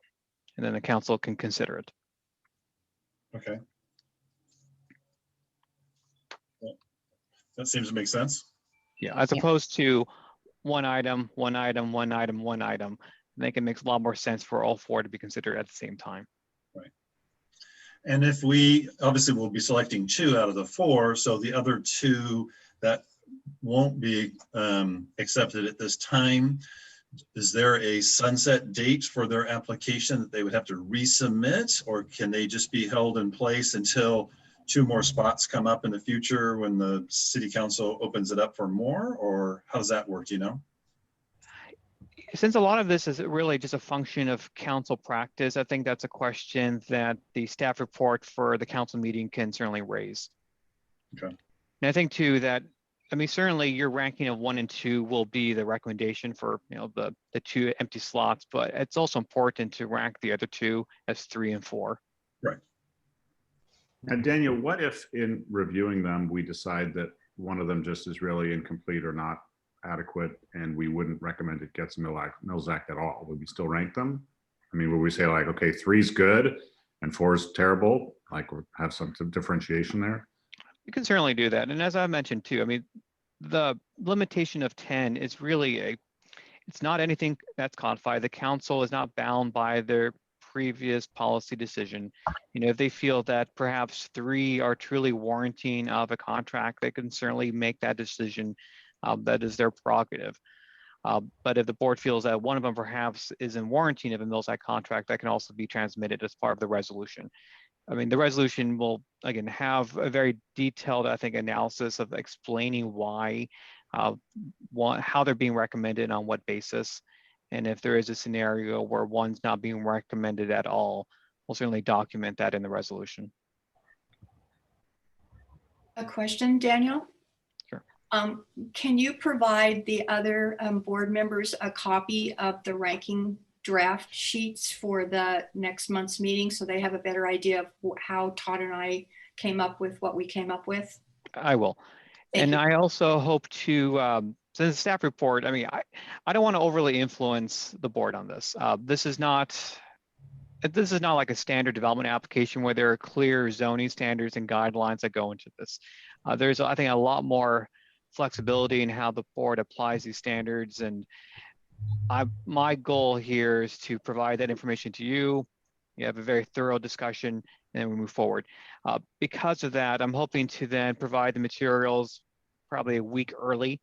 and then the council can consider it. Okay. That seems to make sense. Yeah, as opposed to one item, one item, one item, one item. I think it makes a lot more sense for all 4 to be considered at the same time. Right. And if we, obviously we'll be selecting 2 out of the 4, so the other 2 that won't be accepted at this time, is there a sunset date for their application that they would have to resubmit, or can they just be held in place until 2 more spots come up in the future when the city council opens it up for more, or how does that work, do you know? Since a lot of this is really just a function of council practice, I think that's a question that the staff report for the council meeting can certainly raise. Okay. And I think too that, I mean, certainly your ranking of 1 and 2 will be the recommendation for, you know, the 2 empty slots, but it's also important to rank the other 2 as 3 and 4. Right. And Daniel, what if in reviewing them, we decide that one of them just is really incomplete or not adequate, and we wouldn't recommend it gets Mills Act at all? Would we still rank them? I mean, would we say like, okay, 3's good and 4's terrible? Like, we'll have some differentiation there? You can certainly do that. And as I mentioned too, I mean, the limitation of 10 is really it's not anything that's codified. The council is not bound by their previous policy decision. You know, if they feel that perhaps 3 are truly warranting of a contract, they can certainly make that decision. That is their prerogative. But if the board feels that one of them perhaps is in warranting of a Mills Act contract, that can also be transmitted as part of the resolution. I mean, the resolution will, again, have a very detailed, I think, analysis of explaining why, how they're being recommended, on what basis. And if there is a scenario where one's not being recommended at all, we'll certainly document that in the resolution. A question, Daniel? Sure. Can you provide the other board members a copy of the ranking draft sheets for the next month's meeting so they have a better idea of how Todd and I came up with what we came up with? I will. And I also hope to, so the staff report, I mean, I don't want to overly influence the board on this. This is not like a standard development application where there are clear zoning standards and guidelines that go into this. There's, I think, a lot more flexibility in how the board applies these standards. And my goal here is to provide that information to you. You have a very thorough discussion, and then we move forward. Because of that, I'm hoping to then provide the materials probably a week early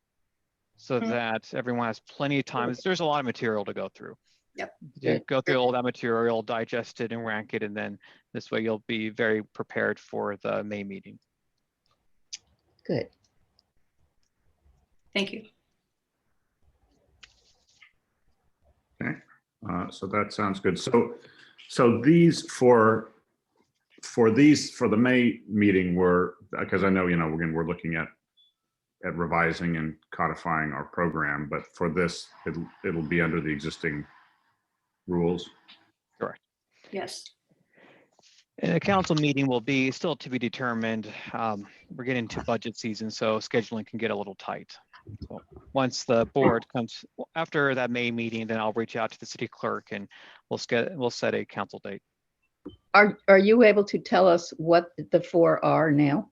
so that everyone has plenty of time. There's a lot of material to go through. Yep. You go through all that material, digest it and rank it, and then this way you'll be very prepared for the May meeting. Good. Thank you. Okay, so that sounds good. So these for the May meeting were, because I know, you know, we're looking at revising and codifying our program, but for this, it'll be under the existing rules. Correct. Yes. And the council meeting will be still to be determined. We're getting into budget season, so scheduling can get a little tight. So once the board comes after that May meeting, then I'll reach out to the city clerk and we'll set a council date. Are you able to tell us what the 4 are now?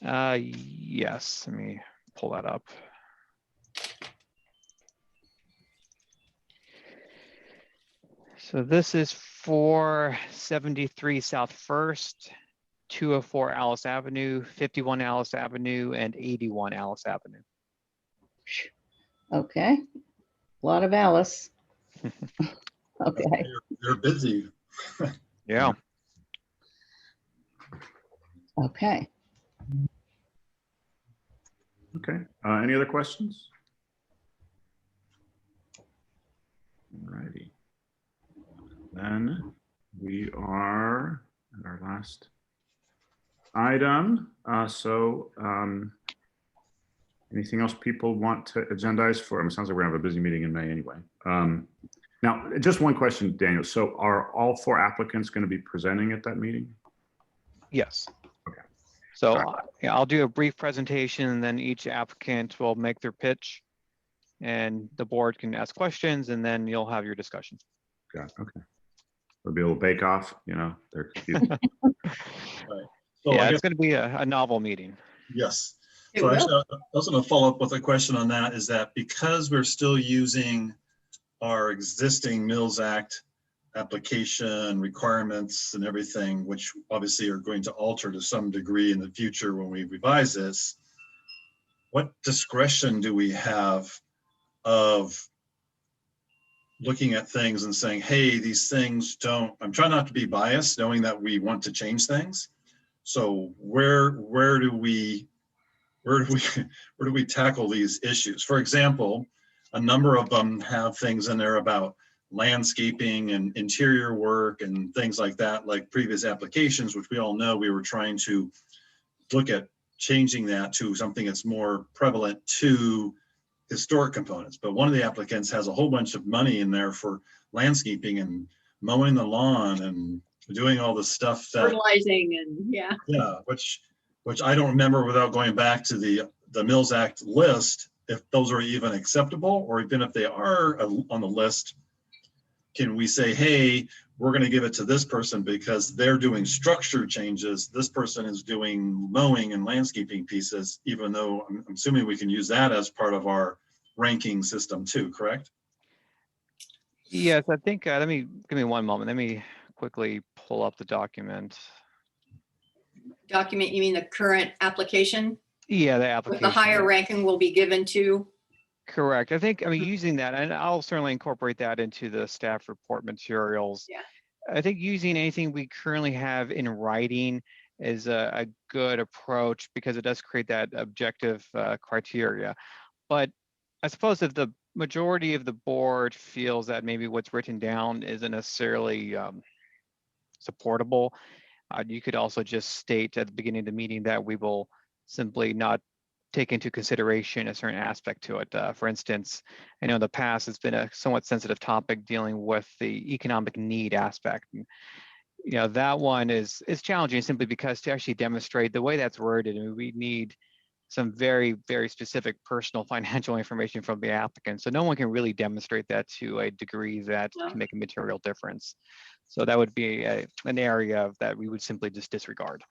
Yes, let me pull that up. So this is for 73 South First, 204 Alice Avenue, 51 Alice Avenue, and 81 Alice Avenue. Okay. A lot of Alice. Okay. They're busy. Yeah. Okay. Okay, any other questions? Alrighty. Then we are at our last item. Anything else people want to agendize for? It sounds like we're gonna have a busy meeting in May anyway. Now, just one question, Daniel. So are all 4 applicants going to be presenting at that meeting? Yes. Okay. So All right. yeah, I'll do a brief presentation, and then each applicant will make their pitch, and the board can ask questions, and then you'll have your discussion. Got it. Okay. It'll be a little bake off, you know. So Yeah, I it's guess, going to be a novel meeting. yes. It So will. actually, I was going to follow up with a question on that, is that because we're still using our existing Mills Act application requirements and everything, which obviously are going to alter to some degree in the future when we revise this, what discretion do we have of looking at things and saying, hey, these things don't, I'm trying not to be biased, knowing that we want to change things. So where do we tackle these issues? For example, a number of them have things in there about landscaping and interior work and things like that, like previous applications, which we all know we were trying to look at changing that to something that's more prevalent to historic components. But one of the applicants has a whole bunch of money in there for landscaping and mowing the lawn and doing all the stuff that, Fertilizing and yeah, which I don't remember without going back to the Mills Act list, if those are even acceptable, or even if they are on the list, can we say, hey, we're going to give it to this person because they're doing structure changes. This person is doing mowing and landscaping pieces, even though I'm assuming we can use that as part of our ranking system too, correct? Yes, I think, give me one moment. Let me quickly pull up the document. document, you mean the current application? Yeah, the With application. the higher ranking will be given to? Correct. I think, using that, and I'll certainly incorporate that into the staff report materials. Yeah. I think using anything we currently have in writing is a good approach because it does create that objective criteria. But I suppose if the majority of the board feels that maybe what's written down isn't necessarily supportable, you could also just state at the beginning of the meeting that we will simply not take into consideration a certain aspect to it. For instance, I know in the past it's been a somewhat sensitive topic dealing with the economic need aspect. And, that one is challenging simply because to actually demonstrate the way that's worded, we need some very, very specific personal financial information from the applicant. So no one can really demonstrate that to a degree that No. can make a material difference. So that would be an area that we would simply just disregard.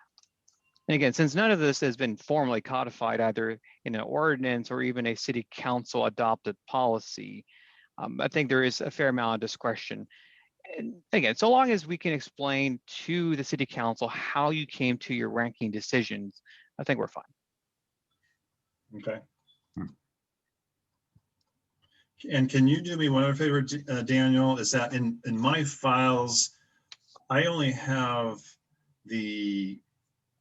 And again, since none of this has been formally codified either in an ordinance or even a city council adopted policy, I think there is a fair amount of discretion. And again, so long as we can explain to the city council how you came to your ranking decisions, I think we're fine. Okay. And can you do me one other favor, Daniel, is that in my files, I only have the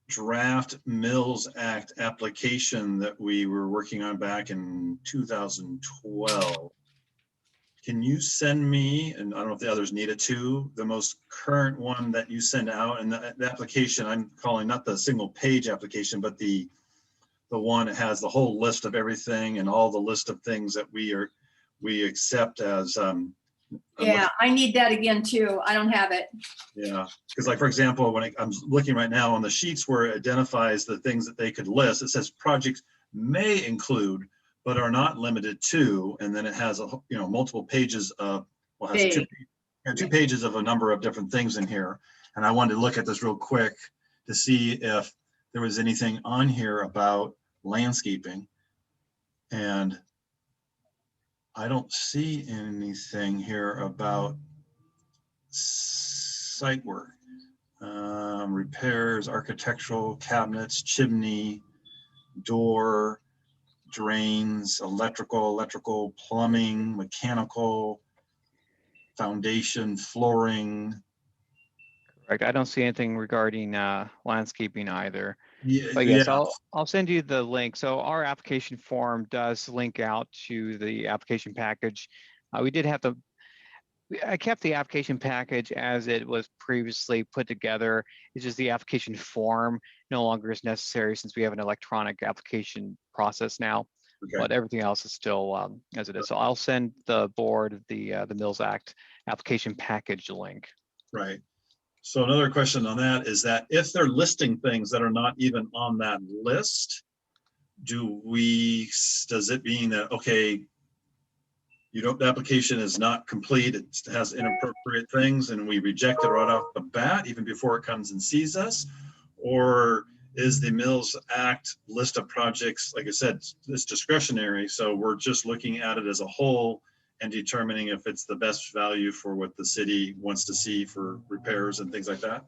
draft Mills Act application that we were working on back in 2012. Can you send me, and I don't know if the others need it too, the most current one that you send out? And the application I'm calling not the single page application, but the one that has the whole list of everything and all the list of things that we accept as Yeah, I need that again too. I don't have it. yeah, because like, for example, when I'm looking right now on the sheets where it identifies the things that they could list, it says projects may include, but are not limited to, and then it has multiple pages of, well, it has two pages of a number of different things in here. And I wanted to look at this real quick to see if there was anything on here about landscaping. And I don't see anything here about site work. Repairs, architectural cabinets, chimney, door, drains, electrical, plumbing, mechanical, foundation, flooring. Correct. I don't see anything regarding landscaping either. Yeah, But yes, yeah. I'll send you the link. So our application form does link out to the application package. We did have to, I kept the application package as it was previously put together. It's just the application form no longer is necessary since we have an electronic application process now. Okay. But everything else is still as it is. So I'll send the board the Mills Act application package link. Right. So another question on that is that if they're listing things that are not even on that list, does it mean that, okay, the application is not complete, it has inappropriate things and we reject it right off the bat, even before it comes and sees us? Or is the Mills Act list of projects, like I said, it's discretionary, so we're just looking at it as a whole and determining if it's the best value for what the city wants to see for repairs and things like that?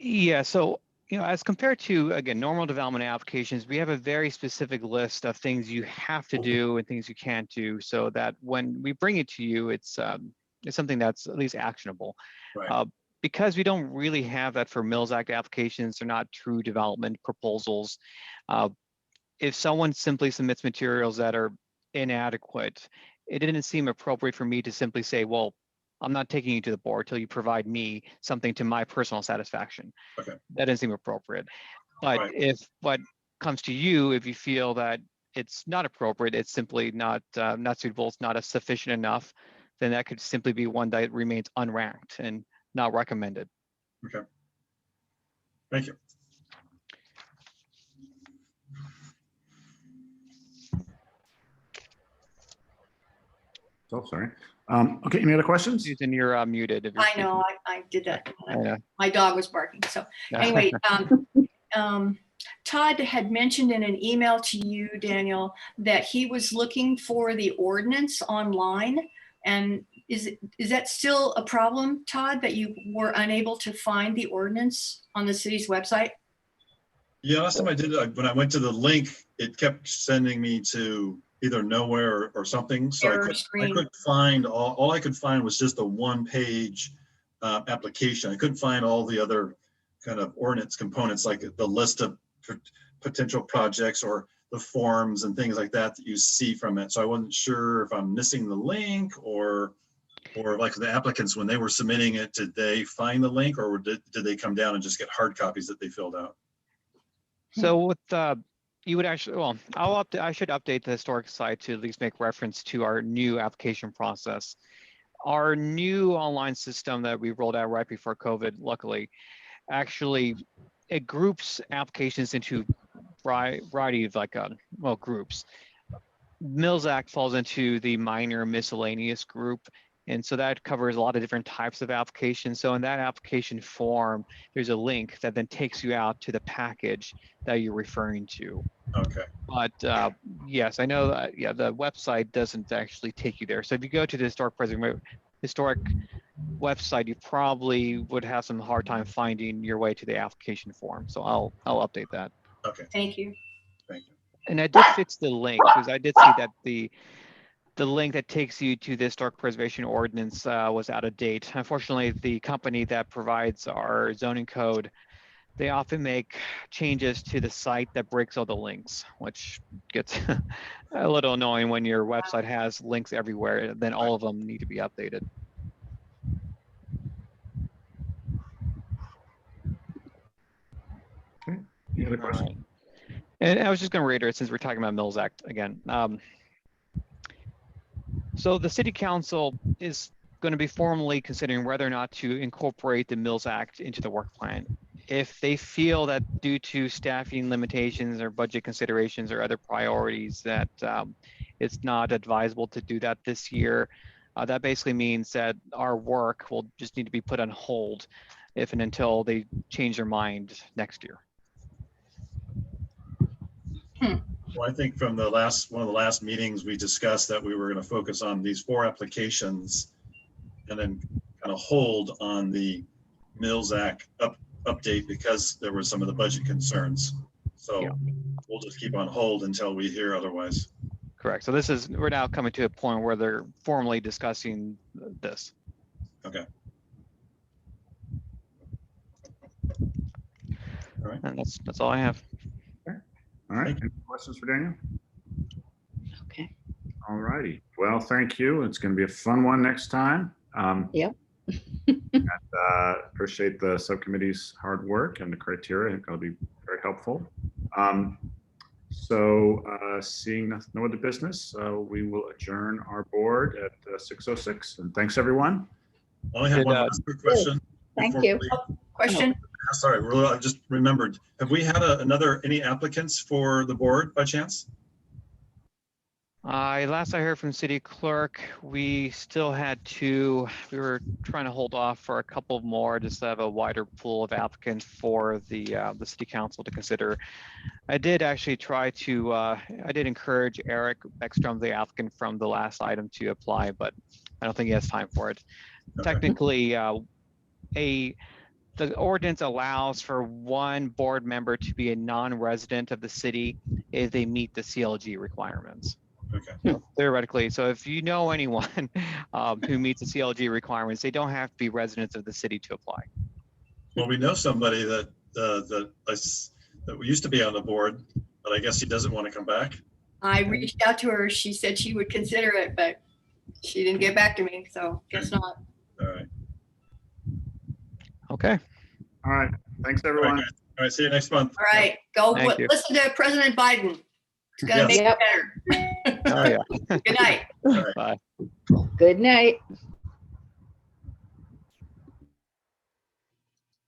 Yeah, so, as compared to, again, normal development applications, we have a very specific list of things you have to do and things you can't do, so that when we bring it to you, it's something that's at least actionable. Right. Because we don't really have that for Mills Act applications, they're not true development proposals. If someone simply submits materials that are inadequate, it didn't seem appropriate for me to simply say, well, I'm not taking you to the board till you provide me something to my personal satisfaction. Okay. That didn't seem appropriate. But Right. if what comes to you, if you feel that it's not appropriate, it's simply not suitable, it's not sufficient enough, then that could simply be one that remains unranked and not recommended. Okay. Thank you. So sorry. Okay, any other questions? Susan, you're muted. If you're I know, I did that. speaking. Yeah. My dog was barking. So anyway, Todd had mentioned in an email to you, Daniel, that he was looking for the ordinance online. And is that still a problem, Todd, that you were unable to find the ordinance on the city's website? Yeah, last time I did it, when I went to the link, it kept sending me to either nowhere or something. So Error I screen. couldn't find, all I could find was just a one-page application. I couldn't find all the other kind of ordinance components, like the list of potential projects or the forms and things like that you see from it. So I wasn't sure if I'm missing the link or like the applicants, when they were submitting it, did they find the link or did they come down and just get hard copies that they filled out? So with you would actually, well, I should update the historic site to at least make reference to our new application process. Our new online system that we rolled out right before COVID, luckily, actually it groups applications into variety of groups. Mills Act falls into the minor miscellaneous group. And so that covers a lot of different types of applications. So in that application form, there's a link that then takes you out to the package that you're referring to. Okay. But yes, I know that, yeah, the website doesn't actually take you there. So if you go to the historic website, you probably would have some hard time finding your way to the application form. So I'll update that. Okay. Thank you. Thank you. And I did fix the link because I did see that the link that takes you to the Historic Preservation Ordinance was out of date. Unfortunately, the company that provides our zoning code, they often make changes to the site that breaks all the links, which gets a little annoying when your website has links everywhere. Then all of them need to be updated. Any other questions? And I was just going to reiterate, since we're talking about Mills Act again. So the City Council is going to be formally considering whether or not to incorporate the Mills Act into the work plan. If they feel that due to staffing limitations or budget considerations or other priorities that it's not advisable to do that this year, that basically means that our work will just need to be put on hold if and until they change their mind next year. Well, I think from one of the last meetings, we discussed that we were going to focus on these 4 applications and then kind of hold on the Mills Act update because there were some of the budget concerns. So Yeah. we'll just keep on hold until we hear otherwise. Correct. So we're now coming to a point where they're formally discussing this. Okay. All right. And that's all I have. All right. Any questions for Daniel? Okay. All righty. Well, thank you. It's going to be a fun one next time. Yep. And, appreciate the subcommittee's hard work and the criteria. I think that'll be very helpful. Seeing no other business, we will adjourn our board at 6:06. And thanks, everyone. I only have one Did, last quick question. Thank before you. we leave. Question? Sorry, I just remembered. Have we had any applicants for the board by chance? Last I heard from city clerk, we still had 2. We were trying to hold off for a couple more, just to have a wider pool of applicants for the city council to consider. I did actually try to, I did encourage Eric Beckstrom, the applicant from the last item, to apply, but I don't think he has time for it. Okay. Technically, the ordinance allows for one board member to be a non-resident of the city if they meet the CLG requirements. Okay. Theoretically, so if you know anyone who meets the CLG requirements, they don't have to be residents of the city to apply. Well, we know somebody that used to be on the board, but I guess he doesn't want to come back. I reached out to her. She said she would consider it, but she didn't get back to me, so guess not. All right. Okay. All right. Thanks, All right, everyone. guys. All right. See you next month. All right, go Thank you. listen to President Biden. It's gonna Yes. make it better. Oh, yeah. Good night. All right. Bye. Good night.